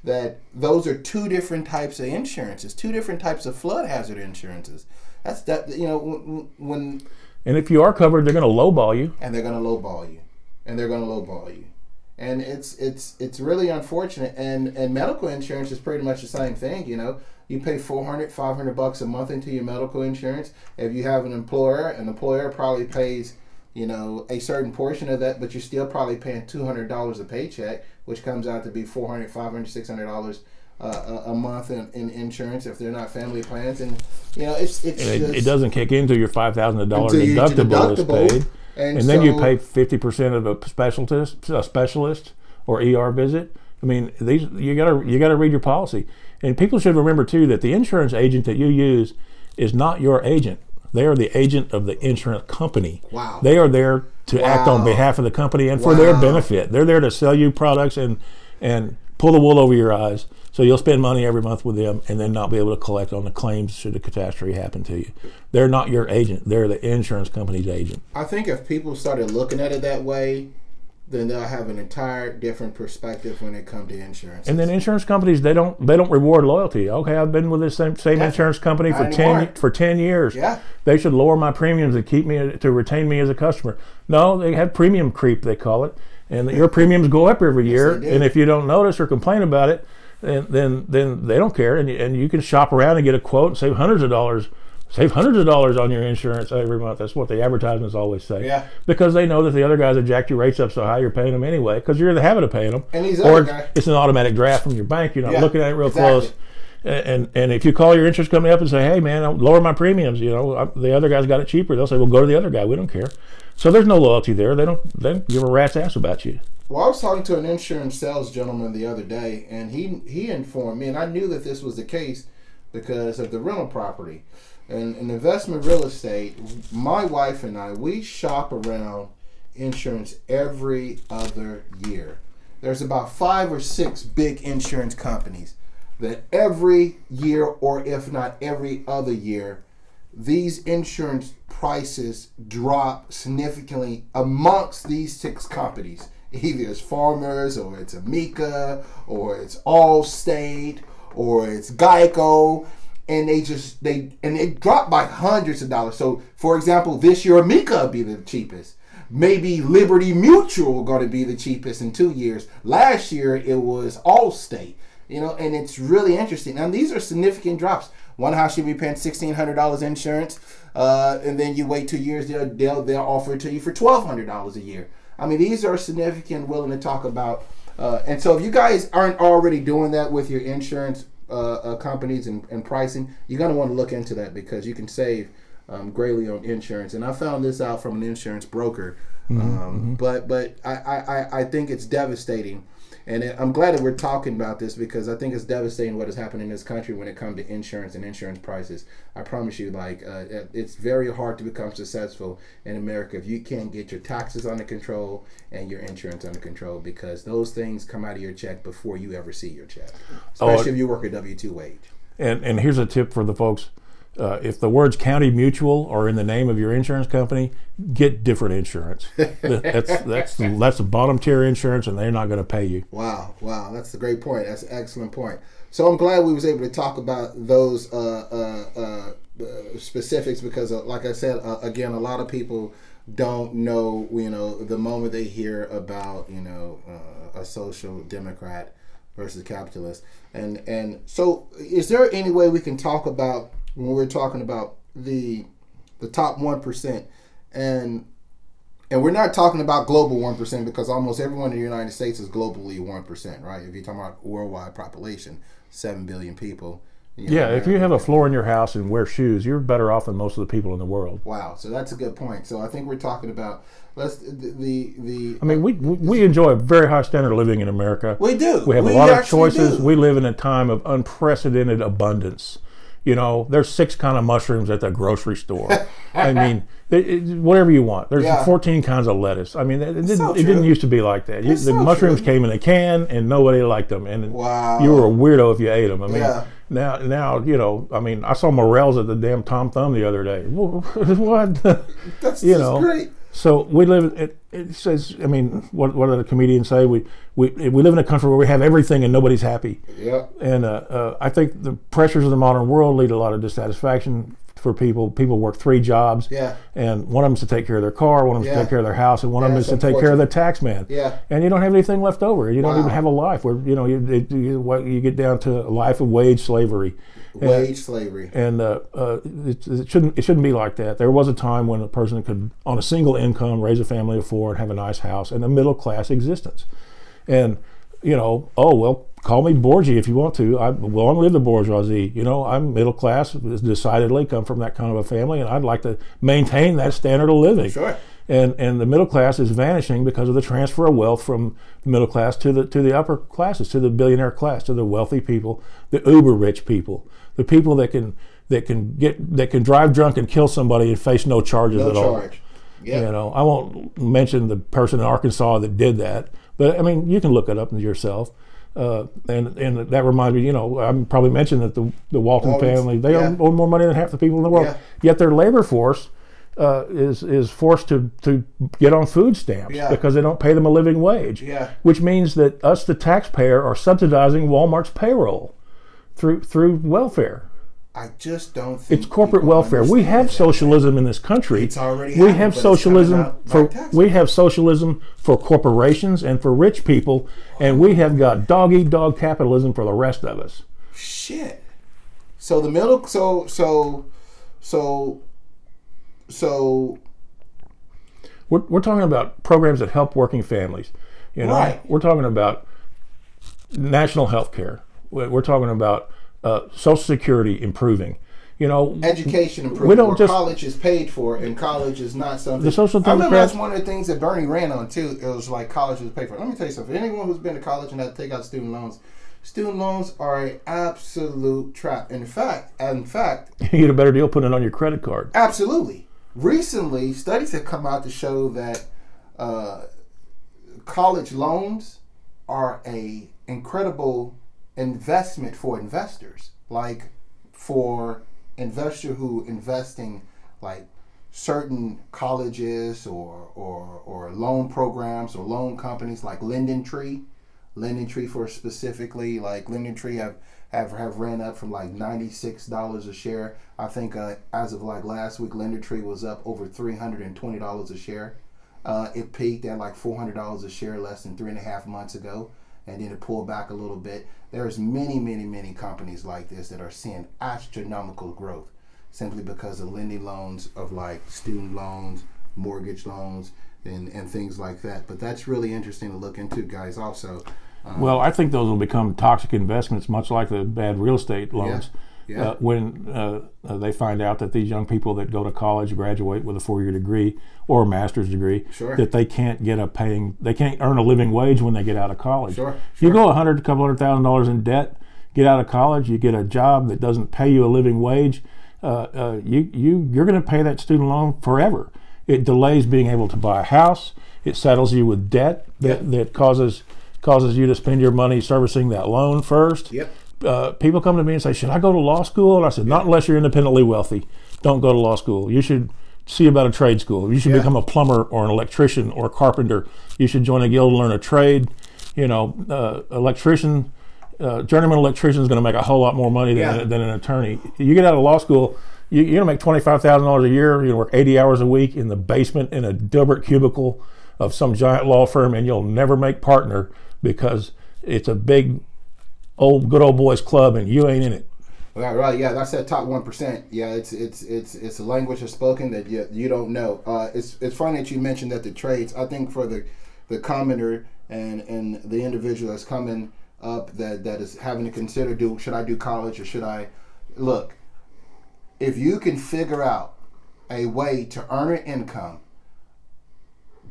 A: That those are two different types of insurances, two different types of flood hazard insurances. That's that. When
B: and if you are covered, they're going to lowball you,
A: and they're going to lowball you, and it's really unfortunate. And medical insurance is pretty much the same thing. You pay $400-$500 a month into your medical insurance. If you have an employer probably pays a certain portion of that, but you're still probably paying $200 a paycheck, which comes out to be $400, $500, $600 a month in insurance if they're not family plans. And
B: it doesn't kick in until your $5,000 deductible is paid, and then you pay 50% of a specialist or ER visit. I mean, you gotta read your policy, and people should remember too that the insurance agent that you use is not your agent. They are the agent of the insurance company.
A: Wow.
B: They are there to act on behalf of the company and for their benefit. They're there to sell you products and pull the wool over your eyes, so you'll spend money every month with them and then not be able to collect on the claims should a catastrophe happen to you. They're not your agent. They're the insurance company's agent.
A: I think if people started looking at it that way, then they'll have an entire different perspective when it comes to insurance.
B: And then insurance companies, they don't reward loyalty. Okay, I've been with this same insurance company for 10 years.
A: Yeah.
B: They should lower my premiums to retain me as a customer. No, they have premium creep, they call it. And your premiums go up every year, and if you don't notice or complain about it, then they don't care, and you can shop around and get a quote and save hundreds of dollars on your insurance every month. That's what the advertisements always say.
A: Yeah.
B: Because they know that the other guys have jacked your rates up so high, you're paying them anyway, because you're in the habit of paying them.
A: And
B: it's an automatic draft from your bank. You're not looking at it real close. And if you call your insurance company up and say, hey man, I'll lower my premiums, the other guy's got it cheaper, they'll say, well, go to the other guy. We don't care. So there's no loyalty there. They don't give a rat's ass about you.
A: Well, I was talking to an insurance sales gentleman the other day, and he informed me, and I knew that this was the case because of the rental property. And in investment real estate, my wife and I, we shop around insurance every other year. There's about 5 or 6 big insurance companies that every year, or if not every other year, these insurance prices drop significantly amongst these 6 companies. Either it's Farmers, or it's Amica, or it's Allstate, or it's Geico, and they drop by hundreds of dollars. So, for example, this year Amica will be the cheapest. Maybe Liberty Mutual going to be the cheapest in 2 years. Last year it was Allstate. And it's really interesting. Now these are significant drops. One house you'll be paying $1,600 insurance, and then you wait 2 years, they'll offer it to you for $1,200 a year. I mean, these are significant, willing to talk about. And so if you guys aren't already doing that with your insurance companies and pricing, you're going to want to look into that, because you can save greatly on insurance. And I found this out from an insurance broker. But I think it's devastating. And I'm glad that we're talking about this, because I think it's devastating what is happening in this country when it comes to insurance and insurance prices. I promise you, it's very hard to become successful in America if you can't get your taxes under control and your insurance under control, because those things come out of your check before you ever see your check, especially if you work a W-2 wage.
B: And here's a tip for the folks. If the words County Mutual are in the name of your insurance company, get different insurance. That's the bottom tier insurance, and they're not going to pay you.
A: Wow, that's a great point. That's an excellent point. So I'm glad we was able to talk about those specifics, because, like I said, again, a lot of people don't know. The moment they hear about a social democrat versus capitalist, and so is there any way we can talk about, when we're talking about the top 1%, and we're not talking about global 1%, because almost everyone in the United States is globally 1%, right? If you're talking about worldwide population, 7 billion people.
B: If you have a floor in your house and wear shoes, you're better off than most of the people in the world.
A: Wow, so that's a good point. So I think we're talking about
B: we enjoy a very high standard of living in America.
A: We do.
B: We have a lot of choices. We live in a time of unprecedented abundance. There's 6 kind of mushrooms at the grocery store. I mean, whatever you want. There's 14 kinds of lettuce. I mean, it didn't used to be like that. The mushrooms came in a can, and nobody liked them. And you were a weirdo if you ate them. I mean, now, I saw morels at the damn Tom Thumb the other day. What?
A: That's great.
B: So we live. It says. I mean, what do the comedians say? We live in a country where we have everything and nobody's happy.
A: Yeah.
B: And I think the pressures of the modern world lead to a lot of dissatisfaction for people. People work 3 jobs.
A: Yeah.
B: And one of them is to take care of their car, one of them is to take care of their house, and one of them is to take care of the tax man.
A: Yeah.
B: And you don't have anything left over. You don't even have a life where you get down to a life of wage slavery.
A: Slavery.
B: And it shouldn't be like that. There was a time when a person could, on a single income, raise a family of 4 and have a nice house and a middle class existence. And call me bourgeois if you want to. I live the bourgeoisie. I'm middle class, decidedly come from that kind of a family, and I'd like to maintain that standard of living.
A: Sure.
B: And the middle class is vanishing because of the transfer of wealth from the middle class to the upper classes, to the billionaire class, to the wealthy people, the uber rich people, the people that can drive drunk and kill somebody and face no charges at all. Yeah. I won't mention the person in Arkansas that did that, but I mean, you can look it up yourself. And that reminds me, I probably mentioned that the Walton family, they own more money than half the people in the world. Yeah. Yet their labor force is forced to get on food stamps because they don't pay them a living wage.
A: Yeah.
B: Which means that us, the taxpayer, are subsidizing Walmart's payroll through welfare.
A: I just don't think
B: it's corporate welfare. We have socialism in this country.
A: It's already
B: we have socialism for corporations and for rich people, and we have got dog-eat-dog capitalism for the rest of us.
A: Shit. So the middle. So
B: we're talking about programs that help working families.
A: Right.
B: We're talking about national health care. We're talking about Social Security improving.
A: Education improving. College is paid for, and college is not something.
B: The social
A: I remember that's one of the things that Bernie ran on too. It was like college was paid for. Let me tell you something. Anyone who's been to college and had to take out student loans are an absolute trap. In fact,
B: you get a better deal putting it on your credit card.
A: Absolutely. Recently, studies have come out to show that college loans are a incredible investment for investors. Like for investor who investing like certain colleges or loan programs or loan companies like Lending Tree for specifically, like Lending Tree have ran up from like $96 a share. I think as of like last week, Lending Tree was up over $320 a share. It peaked at like $400 a share less than 3.5 months ago, and then it pulled back a little bit. There's many companies like this that are seeing astronomical growth simply because of lending loans of like student loans, mortgage loans, and things like that. But that's really interesting to look into, guys, also.
B: Well, I think those will become toxic investments, much like the bad real estate loans.
A: Yeah.
B: When they find out that these young people that go to college graduate with a 4-year degree or a master's degree,
A: Sure.
B: that they can't they can't earn a living wage when they get out of college.
A: Sure.
B: You go a couple $100,000 in debt, get out of college, you get a job that doesn't pay you a living wage, you're going to pay that student loan forever. It delays being able to buy a house. It saddles you with debt that causes you to spend your money servicing that loan first.
A: Yep.
B: People come to me and say, should I go to law school? And I said, not unless you're independently wealthy. Don't go to law school. You should see about a trade school. You should become a plumber or an electrician or a carpenter. You should join a guild and learn a trade. Electrician, journeyman electrician is going to make a whole lot more money than an attorney. You get out of law school, you're going to make $25,000 a year. You're going to work 80 hours a week in the basement in a Dilbert cubicle of some giant law firm, and you'll never make partner because it's a big good old boys club and you ain't in it.
A: Right, yeah, that's that top 1%. Yeah, it's a language that's spoken that you don't know. It's funny that you mentioned that the trades. I think for the commenter and the individual that's coming up that is having to consider, should I do college or should I look? If you can figure out a way to earn an income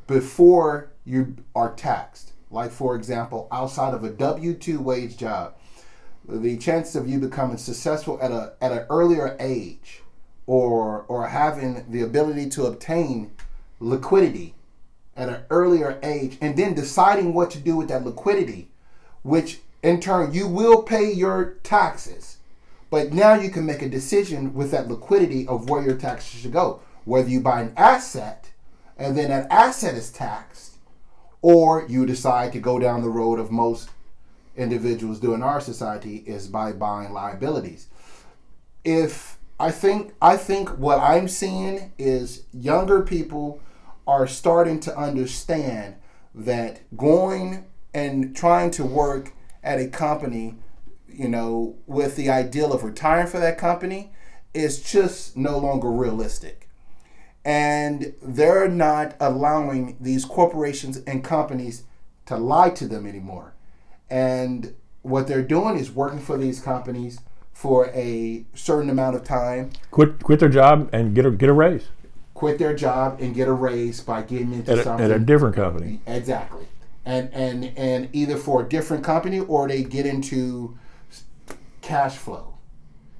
A: before you are taxed, like for example, outside of a W-2 wage job, the chances of you becoming successful at an earlier age, or having the ability to obtain liquidity at an earlier age, and then deciding what to do with that liquidity, which in turn you will pay your taxes, but now you can make a decision with that liquidity of where your taxes should go, whether you buy an asset and then that asset is taxed, or you decide to go down the road of most individuals do in our society is by buying liabilities. I think what I'm seeing is younger people are starting to understand that going and trying to work at a company, with the ideal of retiring for that company is just no longer realistic. And they're not allowing these corporations and companies to lie to them anymore. And what they're doing is working for these companies for a certain amount of time.
B: Quit their job and get a raise.
A: Quit their job and get a raise by getting into something
B: at a different company.
A: Exactly. And either for a different company or they get into cash flow.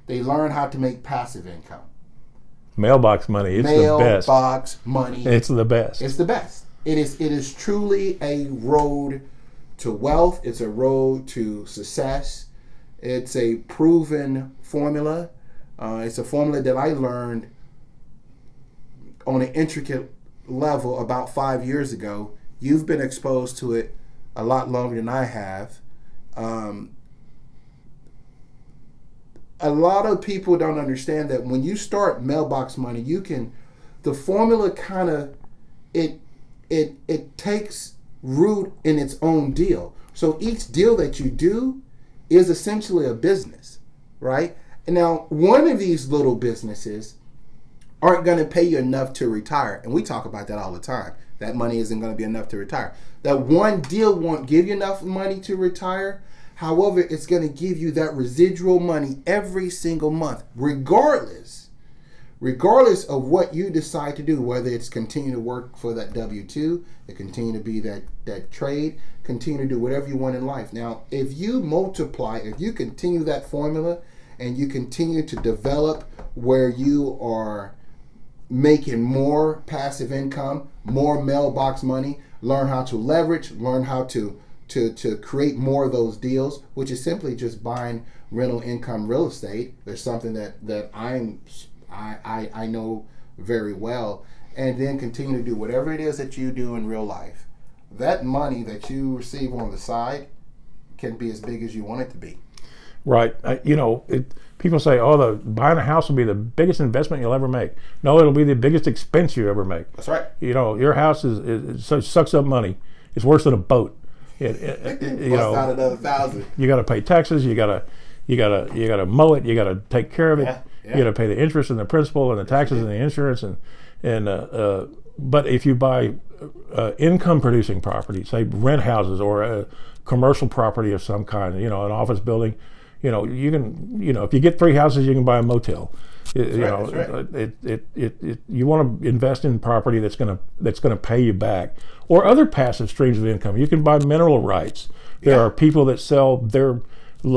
A: They learn how to make passive income.
B: Mailbox money. It's the best.
A: Mailbox money.
B: It's the best.
A: It's the best. It is truly a road to wealth. It's a road to success. It's a proven formula. It's a formula that I learned on an intricate level about 5 years ago. You've been exposed to it a lot longer than I have. A lot of people don't understand that when you start mailbox money, the formula kind of, it takes root in its own deal. So each deal that you do is essentially a business, right? And now one of these little businesses aren't going to pay you enough to retire. And we talk about that all the time. That money isn't going to be enough to retire. That one deal won't give you enough money to retire. However, it's going to give you that residual money every single month, regardless of what you decide to do, whether it's continue to work for that W-2, it continue to be that trade, continue to do whatever you want in life. Now, if you continue that formula and you continue to develop where you are making more passive income, more mailbox money, learn how to leverage, learn how to create more of those deals, which is simply just buying rental income real estate. There's something that I know very well, and then continue to do whatever it is that you do in real life, that money that you receive on the side can be as big as you want it to be.
B: Right. People say, "Oh, buying a house will be the biggest investment you'll ever make." No, it'll be the biggest expense you ever make.
A: That's right.
B: Your house sucks up money. It's worse than a boat.
A: Bust out another $1,000.
B: You got to pay taxes. You got to mow it. You got to take care of it.
A: Yeah.
B: You got to pay the interest and the principal and the taxes and the insurance but if you buy income producing property, say rent houses or a commercial property of some kind, an office building, you can, if you get 3 houses, you can buy a motel. You want to invest in property that's going to pay you back, or other passive streams of income. You can buy mineral rights. There are people that sell their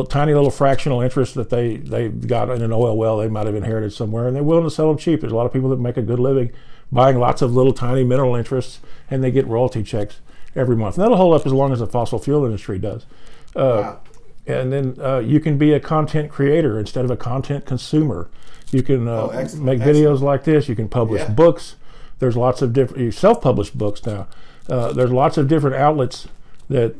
B: tiny little fractional interest that they've got in an oil well they might have inherited somewhere, and they're willing to sell them cheap. There's a lot of people that make a good living buying lots of little tiny mineral interests, and they get royalty checks every month. And that'll hold up as long as the fossil fuel industry does.
A: Wow.
B: And then you can be a content creator instead of a content consumer. You can make videos like this. You can publish books. There's lots of different. You self-publish books now. There's lots of different outlets that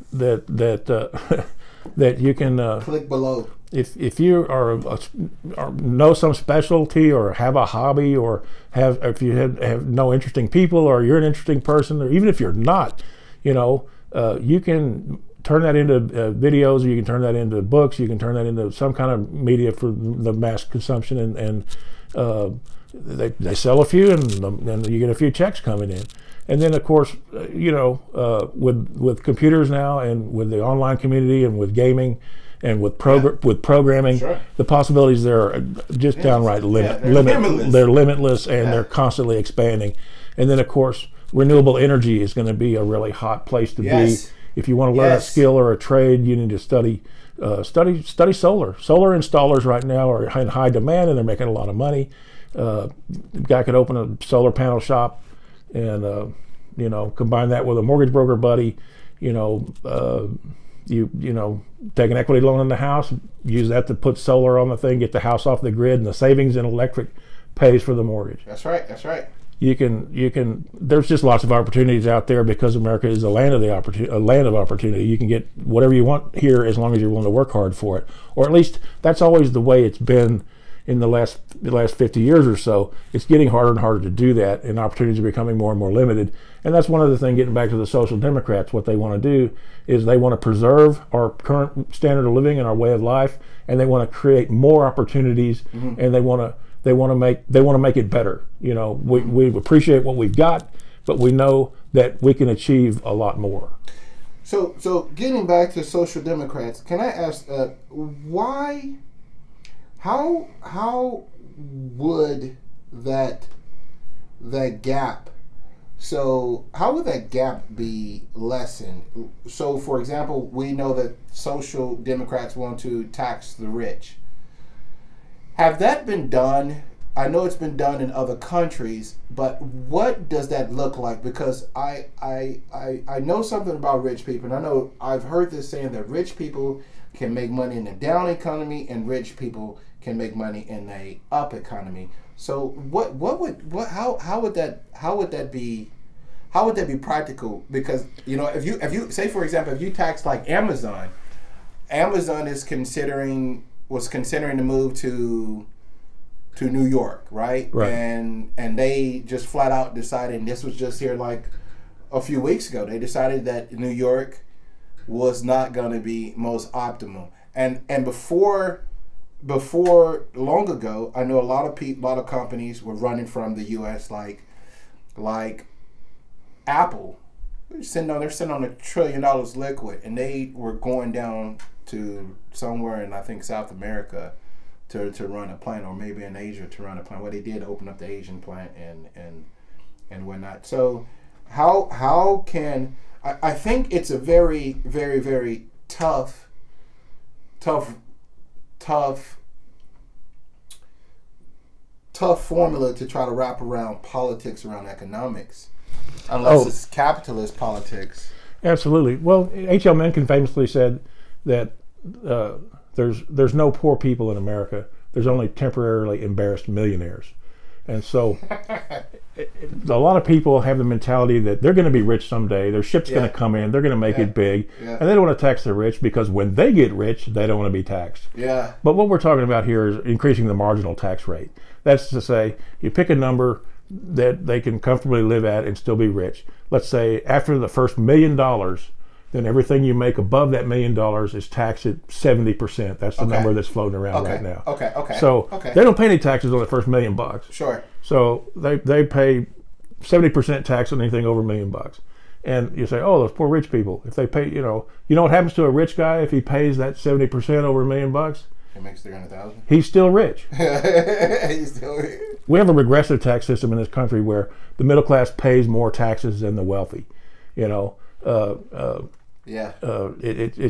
B: that you can
A: click below.
B: If you know some specialty or have a hobby, or if you have no interesting people, or you're an interesting person, or even if you're not, you can turn that into videos, or you can turn that into books, you can turn that into some kind of media for the mass consumption, and they sell a few, and you get a few checks coming in. And then, of course, with computers now, and with the online community, and with gaming, and with programming, the possibilities there are just downright limitless. They're limitless, and they're constantly expanding. And then, of course, renewable energy is going to be a really hot place to be. If you want to learn a skill or a trade, you need to study solar. Solar installers right now are in high demand, and they're making a lot of money. The guy could open a solar panel shop, and combine that with a mortgage broker buddy. You take an equity loan on the house, use that to put solar on the thing, get the house off the grid, and the savings in electric pays for the mortgage.
A: That's right.
B: You can. There's just lots of opportunities out there, because America is a land of opportunity. You can get whatever you want here as long as you're willing to work hard for it. Or at least that's always the way it's been in the last 50 years or so. It's getting harder and harder to do that, and opportunities are becoming more and more limited. And that's one of the things, getting back to the Social Democrats, what they want to do is they want to preserve our current standard of living and our way of life, and they want to create more opportunities, and they want to make it better. We appreciate what we've got, but we know that we can achieve a lot more.
A: So getting back to Social Democrats, can I ask why? How would that gap? So how would that gap be lessened? So, for example, we know that Social Democrats want to tax the rich. Have that been done? I know it's been done in other countries, but what does that look like? Because I know something about rich people, and I know I've heard this saying that rich people can make money in a down economy, and rich people can make money in a up economy. So how would that be practical? Because if you say, for example, if you tax like Amazon was considering to move to New York, right? And they just flat out decided, and this was just here like a few weeks ago, they decided that New York was not going to be most optimal. And before long ago, I know a lot of companies were running from the U.S. like Apple. They're sitting on $1 trillion liquid, and they were going down to somewhere in, I think, South America to run a plant, or maybe in Asia to run a plant. Well, they did open up the Asian plant and whatnot. So how can I think it's a very, very, very tough formula to try to wrap around politics, around economics, unless it's capitalist politics.
B: Absolutely. Well, H.L. Mencken famously said that there's no poor people in America. There's only temporarily embarrassed millionaires. And so a lot of people have the mentality that they're going to be rich someday. Their ship's going to come in. They're going to make it big. And they don't want to tax the rich because when they get rich, they don't want to be taxed.
A: Yeah.
B: But what we're talking about here is increasing the marginal tax rate. That's to say, you pick a number that they can comfortably live at and still be rich. Let's say after the first $1 million, then everything you make above that $1 million is taxed at 70%. That's the number that's floating around right now. So they don't pay any taxes on the first $1 million.
A: Sure.
B: So they pay 70% tax on anything over $1 million. And you say, oh, those poor rich people. If they pay, you know what happens to a rich guy if he pays that 70% over $1 million?
A: He makes $300,000.
B: He's still rich.
A: He's still rich.
B: We have a regressive tax system in this country where the middle class pays more taxes than the wealthy. It's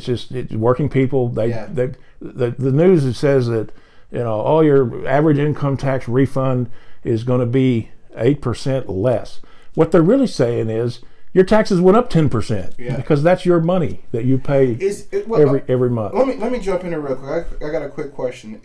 B: just working people. The news says that your average income tax refund is going to be 8% less. What they're really saying is your taxes went up 10% because that's your money that you pay every month.
A: Let me jump in here real quick. I got a quick question.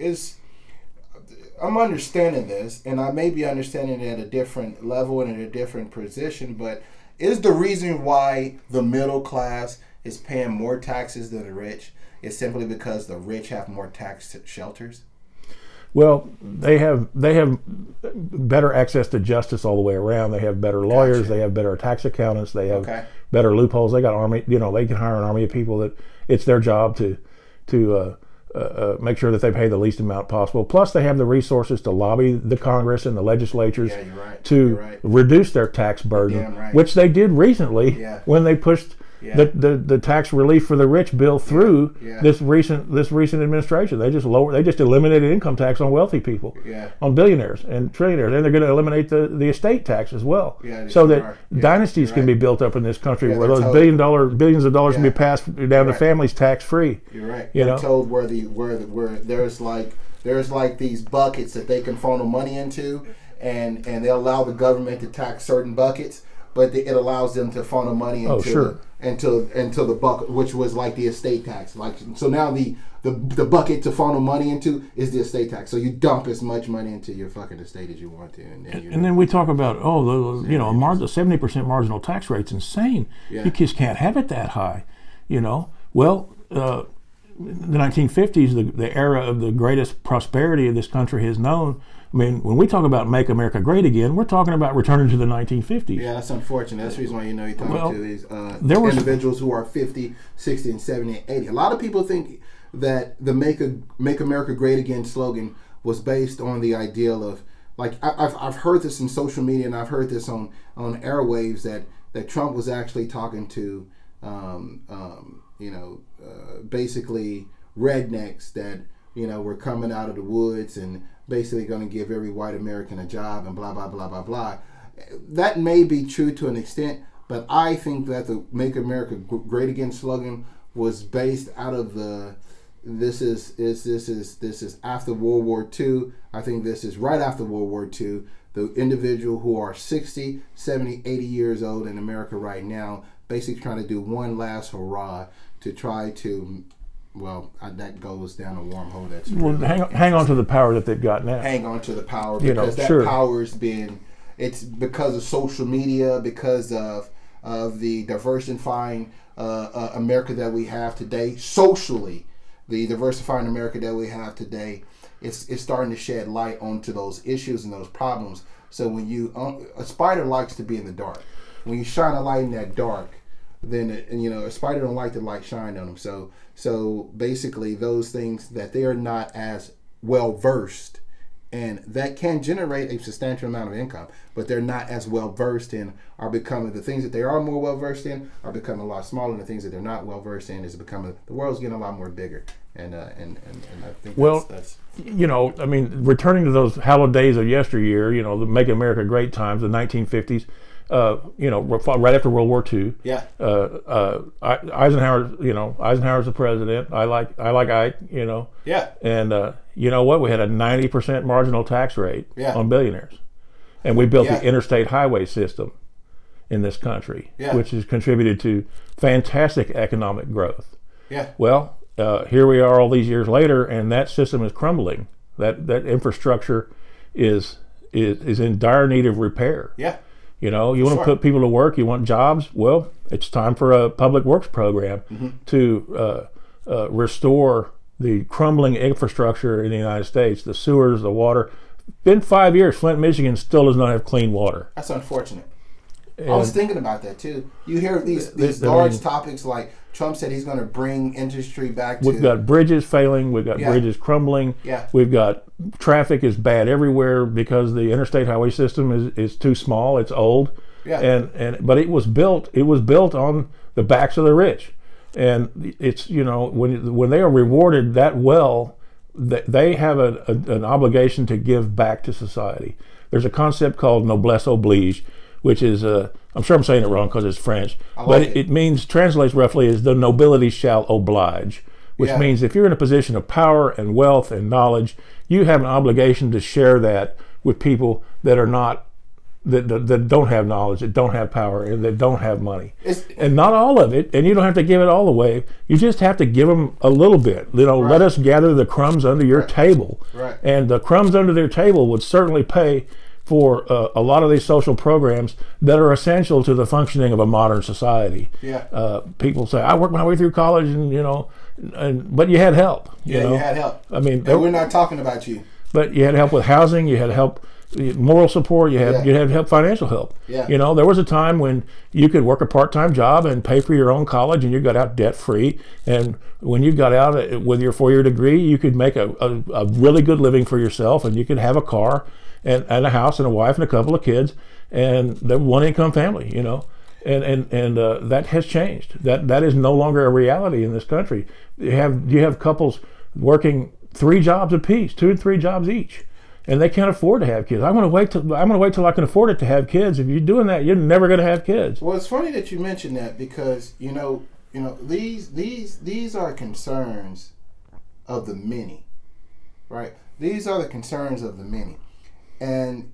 A: I'm understanding this, and I may be understanding it at a different level and at a different position, but is the reason why the middle class is paying more taxes than the rich is simply because the rich have more tax shelters?
B: Well, they have better access to justice all the way around. They have better lawyers. Gotcha. They have better tax accountants. They have better loopholes. They got army. They can hire an army of people that it's their job to make sure that they pay the least amount possible. Plus, they have the resources to lobby the Congress and the legislatures to reduce their tax burden, which they did recently when they pushed the tax relief for the rich bill through this recent administration. They just eliminated income tax on wealthy people, on billionaires and trillionaires, and they're going to eliminate the estate tax as well, so that dynasties can be built up in this country where those billions of dollars can be passed down to families tax free.
A: You're right. I'm told where there's like these buckets that they can funnel money into, and they allow the government to tax certain buckets, but it allows them to funnel money into the bucket, which was like the estate tax. So now the bucket to funnel money into is the estate tax. So you dump as much money into your fucking estate as you want to, and then
B: we talk about the 70% marginal tax rate's insane. You just can't have it that high. Well, the 1950s, the era of the greatest prosperity of this country has known. I mean, when we talk about make America great again, we're talking about returning to the 1950s.
A: Yeah, that's unfortunate. That's the reason why you're talking to these individuals who are 50, 60, and 70, and 80. A lot of people think that the Make America Great Again slogan was based on the ideal of, like, I've heard this in social media, and I've heard this on airwaves that Trump was actually talking to, basically rednecks that were coming out of the woods and basically going to give every white American a job and blah, blah, blah, blah, blah. That may be true to an extent, but I think that the Make America Great Again slogan was based out of this is after World War II. I think this is right after World War II. The individual who are 60, 70, 80 years old in America right now, basically trying to do one last hurrah to try to, that goes down a wormhole. That's
B: hang on to the power that they've got now.
A: Hang on to the power, because power's been, it's because of social media, because of the diversifying America that we have today, socially, the diversifying America that we have today, it's starting to shed light onto those issues and those problems. So when a spider likes to be in the dark. When you shine a light in that dark, then a spider don't like the light shine on them. So basically, those things that they are not as well versed, and that can generate a substantial amount of income, but they're not as well versed in, are becoming, the things that they are more well versed in are becoming a lot smaller, and the things that they're not well versed in is becoming, the world's getting a lot more bigger. And I think that's
B: returning to those hallowed days of yesteryear, the Make America Great times, the 1950s. Right after World War II.
A: Yeah.
B: Eisenhower's the president. I like Ike.
A: Yeah.
B: And you know what? We had a 90% marginal tax rate on billionaires, and we built the interstate highway system in this country, which has contributed to fantastic economic growth.
A: Yeah.
B: Well, here we are all these years later, and that system is crumbling. That infrastructure is is in dire need of repair.
A: Yeah.
B: You know, you want to put people to work, you want jobs. Well, it's time for a public works program to restore the crumbling infrastructure in the United States, the sewers, the water. Been 5 years, Flint, Michigan still does not have clean water.
A: That's unfortunate. I was thinking about that too. You hear these large topics like Trump said he's going to bring industry back to...
B: We've got bridges failing. We've got bridges crumbling.
A: Yeah.
B: We've got traffic is bad everywhere because the interstate highway system is too small. It's old.
A: Yeah.
B: But it was built on the backs of the rich. And it's, you know, when they are rewarded that well, they have an obligation to give back to society. There's a concept called noblesse oblige, which is, I'm sure I'm saying it wrong because it's French, but it means, translates roughly as the nobility shall oblige, which means if you're in a position of power and wealth and knowledge, you have an obligation to share that with people that are not, that don't have knowledge, that don't have power, and that don't have money. And not all of it, and you don't have to give it all away. You just have to give them a little bit. You know, let us gather the crumbs under your table.
A: Right.
B: And the crumbs under their table would certainly pay for a lot of these social programs that are essential to the functioning of a modern society.
A: Yeah.
B: People say, I worked my way through college, and you know, but you had help. You know?
A: You had help.
B: I mean,
A: we're not talking about you.
B: But you had help with housing. You had help, moral support. You had help, financial help.
A: Yeah.
B: You know, there was a time when you could work a part-time job and pay for your own college, and you got out debt-free. And when you got out with your 4-year degree, you could make a really good living for yourself, and you could have a car and a house and a wife and a couple of kids, and the one-income family. You know, and that has changed. That is no longer a reality in this country. You have couples working 3 jobs apiece, 2 and 3 jobs each, and they can't afford to have kids. I'm going to wait till I can afford it to have kids. If you're doing that, you're never going to have kids.
A: Well, it's funny that you mentioned that because you know these are concerns of the many, right? These are the concerns of the many, and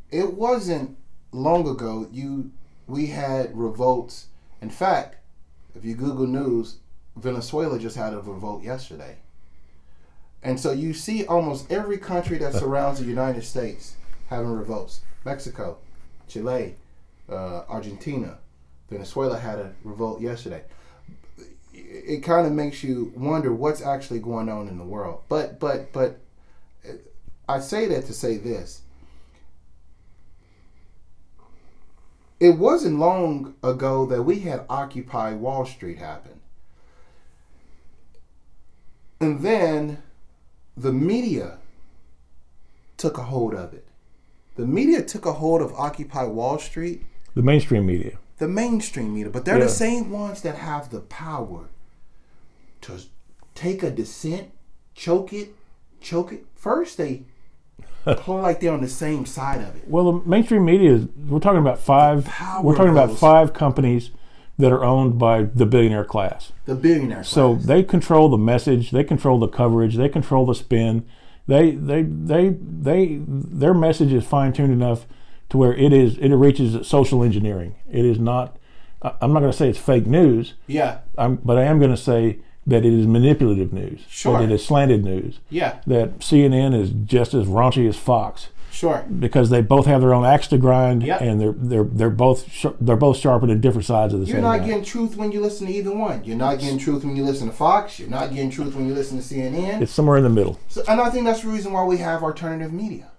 A: it wasn't long ago we had revolts. In fact, if you Google News, Venezuela just had a revolt yesterday. And so you see almost every country that surrounds the United States having revolts. Mexico, Chile, Argentina, Venezuela had a revolt yesterday. It kind of makes you wonder what's actually going on in the world. But I say that to say this. It wasn't long ago that we had Occupy Wall Street happen. And then the media took a hold of it. The media took a hold of Occupy Wall Street.
B: The mainstream media.
A: The mainstream media. But they're the same ones that have the power to take a dissent, choke it. First they play like they're on the same side of it.
B: Well, the mainstream media we're talking about 5 companies that are owned by the billionaire class.
A: The billionaire class.
B: So they control the message, they control the coverage, they control the spin. Their message is fine-tuned enough to where it reaches social engineering. It is not. I'm not going to say it's fake news.
A: Yeah.
B: But I am going to say that it is manipulative news.
A: Sure.
B: That it is slanted news.
A: Yeah.
B: That CNN is just as raunchy as Fox.
A: Sure.
B: Because they both have their own axe to grind,
A: yep.
B: and they're both sharpened at different sides of the same.
A: You're not getting truth when you listen to either one. You're not getting truth when you listen to Fox. You're not getting truth when you listen to CNN.
B: It's somewhere in the middle.
A: So, and I think that's the reason why we have alternative media.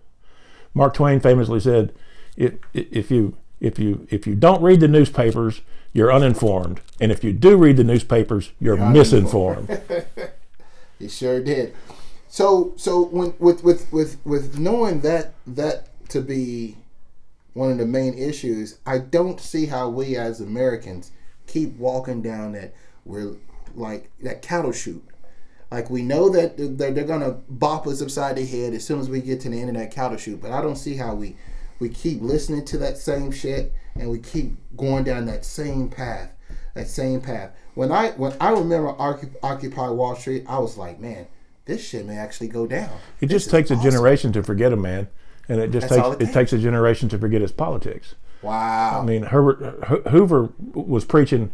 B: Mark Twain famously said, "If you don't read the newspapers, you're uninformed, and if you do read the newspapers, you're misinformed."
A: He sure did. So when with knowing that to be one of the main issues, I don't see how we as Americans keep walking down that we're like that cattle chute. Like we know that they're gonna bop us upside the head as soon as we get to the end of that cattle chute, but I don't see how we keep listening to that same shit and we keep going down that same path. When I remember Occupy Wall Street, I was like, man, this shit may actually go down.
B: It just takes awesome. A generation to forget a man, and it takes a generation to forget his politics.
A: Wow.
B: I mean, Hoover was preaching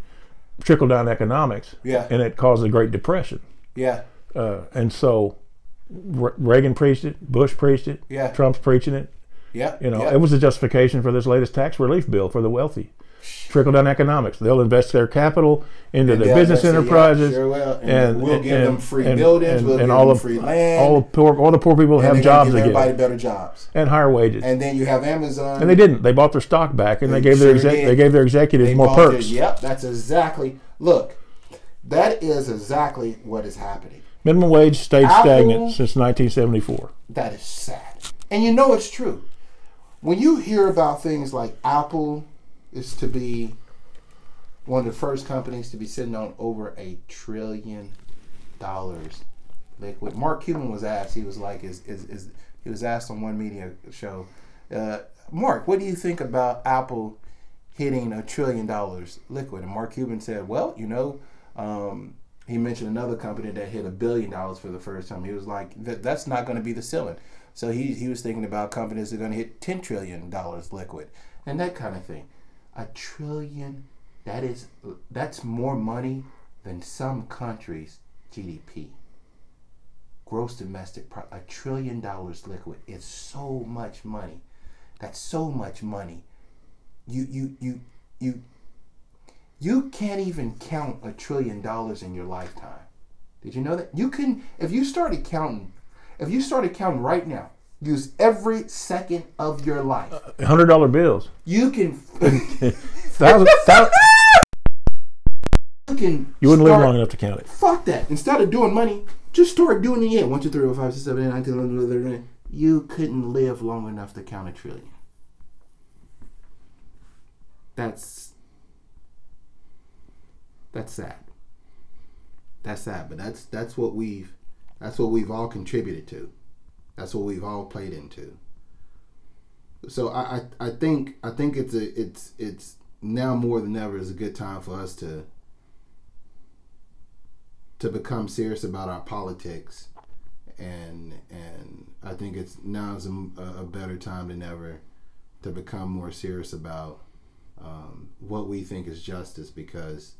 B: trickle-down economics, and it caused the Great Depression.
A: Yeah.
B: And so Reagan preached it, Bush preached it, Trump's preaching it,
A: Yeah.
B: You know, it was a justification for this latest tax relief bill for the wealthy. Trickle down economics. They'll invest their capital into their business enterprises,
A: sure will. And we'll give them free buildings, we'll give
B: them
A: free land.
B: All the poor people have jobs again.
A: Everybody better jobs
B: and higher wages.
A: And then you have Amazon.
B: And they didn't. They bought their stock back, and they gave their executives more perks.
A: Yep, that's exactly. Look, that is exactly what is happening.
B: Minimum wage stayed stagnant since 1974.
A: That is sad, and you know it's true. When you hear about things like Apple is to be one of the first companies to be sitting on over $1 trillion liquid. Mark Cuban was asked. He was like, he was asked on one media show, Mark, what do you think about Apple hitting $1 trillion liquid? And Mark Cuban said, well, you know, he mentioned another company that hit $1 billion for the first time. He was like, that's not going to be the ceiling. So he was thinking about companies that are going to hit $10 trillion liquid and that kind of thing. $1 trillion, that's more money than some countries' GDP. Gross domestic product. $1 trillion liquid is so much money. That's so much money. You can't even count $1 trillion in your lifetime. Did you know that? You can, if you started counting right now, use every second of your life.
B: $100 bills.
A: You can.
B: thousand. You wouldn't live long enough to count it.
A: Fuck that. Instead of doing money, just start doing it. 1, 2, 3, 4, 5, 6, 7, 8, 9, 10, 11, 12, 13. You couldn't live long enough to count $1 trillion. That's sad. That's sad, but that's what we've all contributed to. That's what we've all played into. So I think it's now more than ever is a good time for us to become serious about our politics, and I think it's now is a better time than ever to become more serious about what we think is justice, because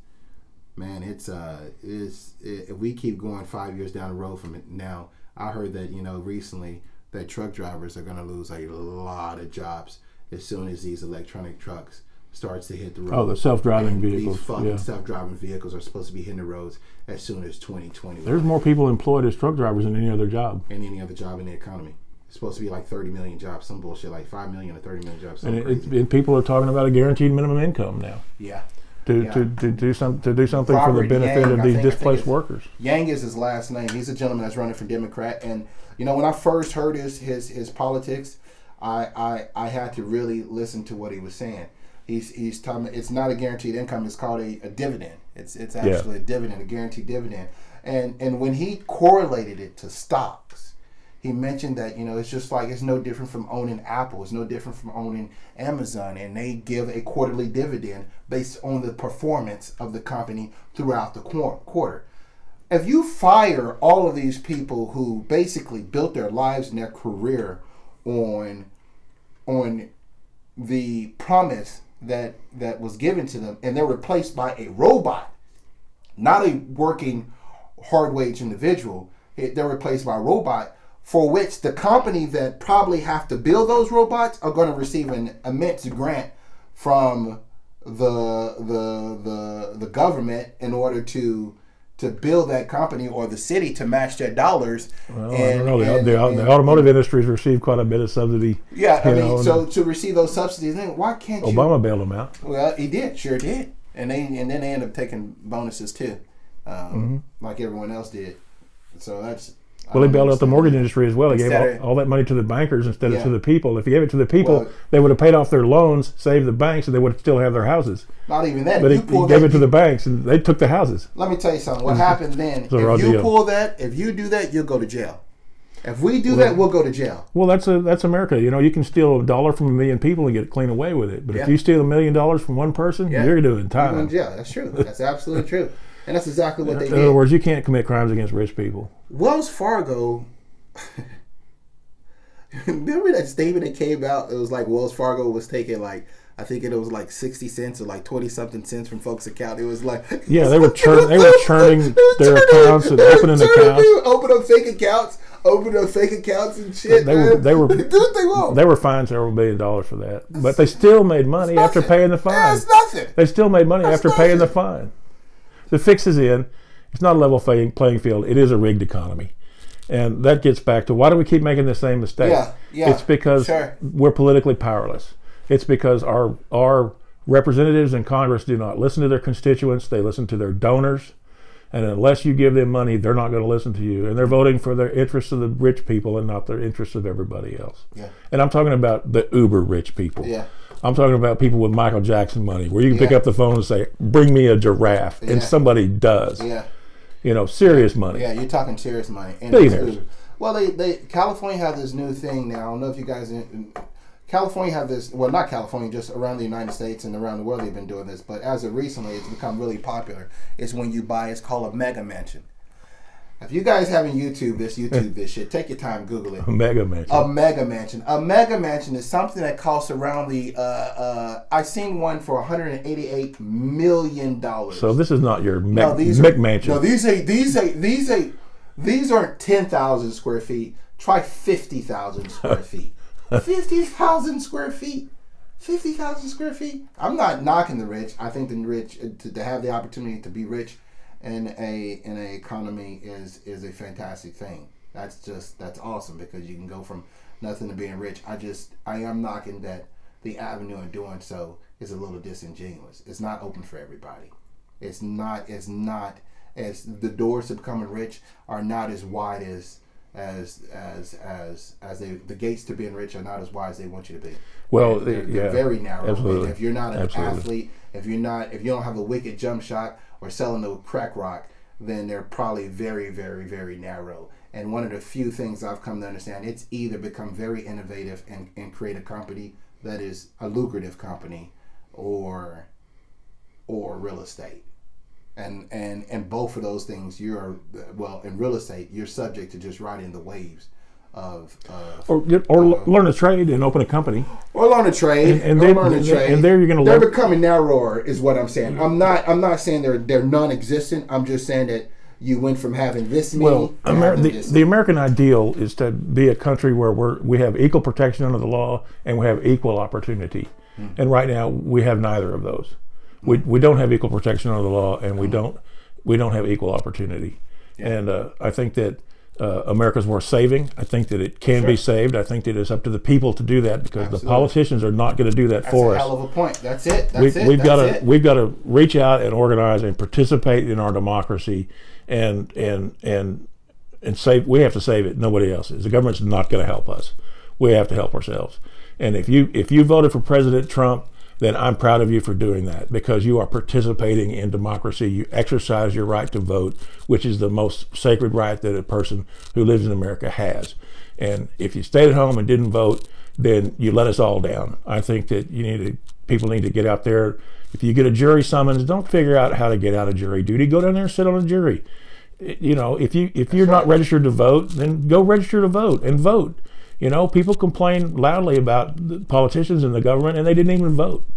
A: man, if we keep going 5 years down the road from it now, I heard that, you know, recently that truck drivers are going to lose a lot of jobs as soon as these electronic trucks starts to hit the road.
B: Oh, the self-driving vehicles.
A: These fucking self-driving vehicles are supposed to be hitting the roads as soon as 2020.
B: There's more people employed as truck drivers than any other job.
A: And any other job in the economy. It's supposed to be like 30 million jobs, some bullshit, like 5 million or 30 million jobs.
B: And people are talking about a guaranteed minimum income now.
A: Yeah.
B: To do something for the benefit of these displaced workers.
A: Yang is his last name. He's a gentleman that's running for Democrat, and you know, when I first heard his politics, I had to really listen to what he was saying. He's talking. It's not a guaranteed income. It's called a dividend. It's actually a dividend, a guaranteed dividend. And when he correlated it to stocks, he mentioned that, you know, it's just like, it's no different from owning Apple. It's no different from owning Amazon. And they give a quarterly dividend based on the performance of the company throughout the quarter. If you fire all of these people who basically built their lives and their career on the promise that was given to them, and they're replaced by a robot, not a working hard-wage individual, they're replaced by a robot, for which the company that probably have to build those robots are going to receive an immense grant from the government in order to build that company, or the city to match their dollars.
B: Well, I don't know. The automotive industry has received quite a bit of subsidy.
A: Yeah, I mean, so to receive those subsidies, then why can't
B: Obama bailed them out?
A: Well, he did, sure did, and then they ended up taking bonuses too, like everyone else did. So that's.
B: Well, he bailed out the mortgage industry as well. He gave all that money to the bankers instead of to the people. If he gave it to the people, they would have paid off their loans, saved the banks, and they would still have their houses.
A: Not even that.
B: But he gave it to the banks, and they took the houses.
A: Let me tell you something. What happens then, if you pull that, if you do that, you'll go to jail. If we do that, we'll go to jail.
B: Well, that's America. You know, you can steal $1 from 1 million people and get clean away with it. But if you steal $1 million from one person, you're doing time.
A: You're going to jail. That's true. That's absolutely true. And that's exactly what they did.
B: In other words, you can't commit crimes against rich people.
A: Wells Fargo... Remember that statement that came out? It was like Wells Fargo was taking like, I think it was like 60 cents or like 20 something cents from folks' account. It was like,
B: yeah, they were churning their accounts and opening accounts,
A: open up fake accounts. open up fake accounts and shit.
B: They were
A: do what they want.
B: They were fined several $1 billion for that, but they still made money after paying the fine.
A: That's nothing.
B: They still made money after paying the fine. The fix is in. It's not a level playing field. It is a rigged economy. And that gets back to why do we keep making the same mistake?
A: Yeah,
B: it's because we're politically powerless. It's because our representatives in Congress do not listen to their constituents. They listen to their donors. And unless you give them money, they're not going to listen to you. And they're voting for the interests of the rich people and not the interests of everybody else.
A: Yeah.
B: And I'm talking about the uber rich people.
A: Yeah.
B: I'm talking about people with Michael Jackson money, where you can pick up the phone and say, bring me a giraffe. And somebody does.
A: Yeah.
B: You know, serious money.
A: Yeah, you're talking serious money. And
B: billionaires.
A: Well, California have this new thing now. I don't know if you guys... California have this, well, not California, just around the United States and around the world they've been doing this, but as of recently, it's become really popular. It's when you buy, it's called a mega mansion. If you guys haven't YouTube this shit, take your time, Google it.
B: A mega mansion.
A: A mega mansion. A mega mansion is something that costs around I seen one for $188 million.
B: So this is not your McMansion.
A: No, these aren't 10,000 square feet. Try 50,000 square feet. 50,000 square feet. 50,000 square feet. I'm not knocking the rich. I think the rich to have the opportunity to be rich in a economy is a fantastic thing. That's awesome because you can go from nothing to being rich. I am knocking that the avenue in doing so is a little disingenuous. It's not open for everybody. It's not as the doors to becoming rich are not as wide as the gates to being rich are not as wide as they want you to be.
B: Well,
A: they're very narrow.
B: Absolutely.
A: If you're not an athlete, if you don't have a wicked jump shot or selling the crack rock, then they're probably very, very, very narrow. And one of the few things I've come to understand, it's either become very innovative and create a company that is a lucrative company, or real estate. And both of those things, in real estate, you're subject to just riding the waves or
B: learn a trade and open a company,
A: or learn a trade,
B: and there you're going to.
A: They're becoming narrower, is what I'm saying. I'm not saying they're non-existent. I'm just saying that you went from having this many.
B: Well, the American ideal is to be a country where we have equal protection under the law and we have equal opportunity, and right now we have neither of those. We don't have equal protection under the law, and we don't have equal opportunity. Yeah. And I think that America's worth saving. I think that it can be saved. I think that it's up to the people to do that because the politicians are not going to do that for us.
A: That's a hell of a point. That's it.
B: We've got to reach out and organize and participate in our democracy, and save. We have to save it. Nobody else is. The government's not going to help us. We have to help ourselves. And if you voted for President Trump, then I'm proud of you for doing that because you are participating in democracy. You exercise your right to vote, which is the most sacred right that a person who lives in America has. And if you stayed at home and didn't vote, then you let us all down. I think that people need to get out there. If you get a jury summons, don't figure out how to get out of jury duty. Go down there and sit on a jury. You know, if you're not registered to vote, then go register to vote and vote. You know, people complain loudly about the politicians and the government, and they didn't even vote.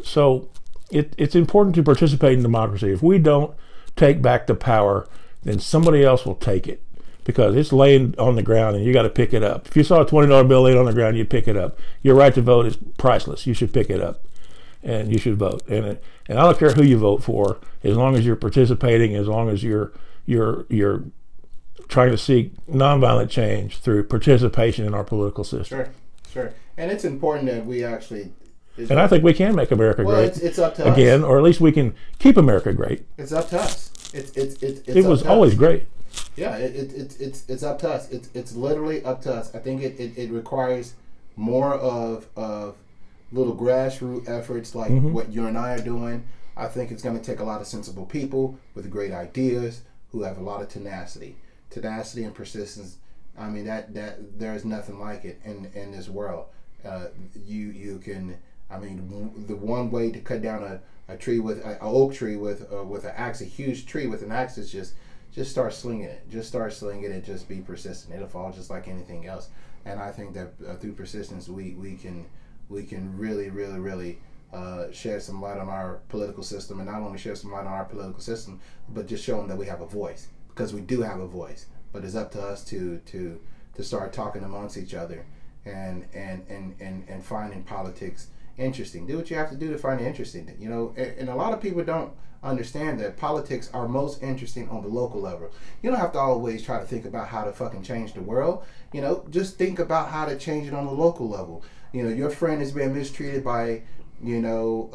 B: So it's important to participate in democracy. If we don't take back the power, then somebody else will take it because it's laying on the ground, and you got to pick it up. If you saw a $20 bill laying on the ground, you'd pick it up. Your right to vote is priceless. You should pick it up, and you should vote. And I don't care who you vote for, as long as you're participating, as long as you're trying to seek nonviolent change through participation in our political system.
A: Sure. And it's important that we actually...
B: And I think we can make America great.
A: It's up to
B: again,
A: us.
B: or at least we can keep America great.
A: It's up to us.
B: It was always great.
A: Yeah, it's up to us. It's literally up to us. I think it requires more of little grassroots efforts like what you and I are doing. I think it's going to take a lot of sensible people with great ideas who have a lot of tenacity and persistence. I mean that there's nothing like it in this world. You can. I mean, the one way to cut down a tree with an oak tree with an axe, a huge tree with an axe, is just start slinging it. Just start slinging it. Just be persistent. It'll fall just like anything else. And I think that through persistence, we can really shed some light on our political system, and not only shed some light on our political system, but just show them that we have a voice, because we do have a voice. but it's up to us to start talking amongst each other and finding politics interesting. Do what you have to do to find it interesting. You know, and a lot of people don't understand that politics are most interesting on the local level. You don't have to always try to think about how to fucking change the world. You know, just think about how to change it on the local level. You know, your friend is being mistreated by, you know,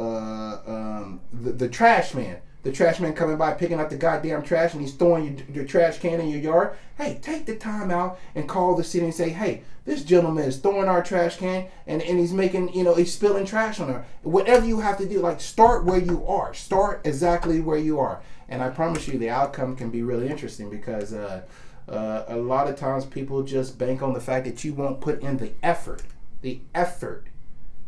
A: the trash man. The trash man coming by picking up the goddamn trash and he's throwing your trash can in your yard. Hey, take the time out and call the city and say, hey, this gentleman is throwing our trash can and he's making, you know, he's spilling trash on her. Whatever you have to do, like, start where you are. Start exactly where you are. And I promise you the outcome can be really interesting because a lot of times people just bank on the fact that you won't put in the effort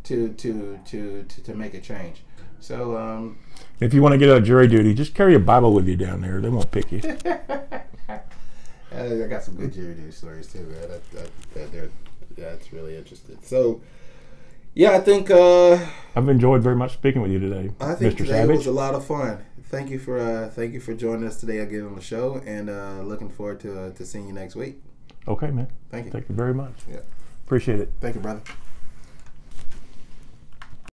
A: to make a change. So
B: if you want to get out of jury duty, just carry a Bible with you down there. They won't pick you.
A: I got some good jury duty stories too, man. That's really interesting. So, yeah, I think
B: I've enjoyed very much speaking with you today.
A: I think
B: Mr.
A: today
B: Savage
A: was a lot of fun. Thank you for joining us today again on the show, and looking forward to seeing you next week.
B: Okay, man.
A: Thank you.
B: Thank you very much.
A: Yeah.
B: Appreciate it.
A: Thank you, brother.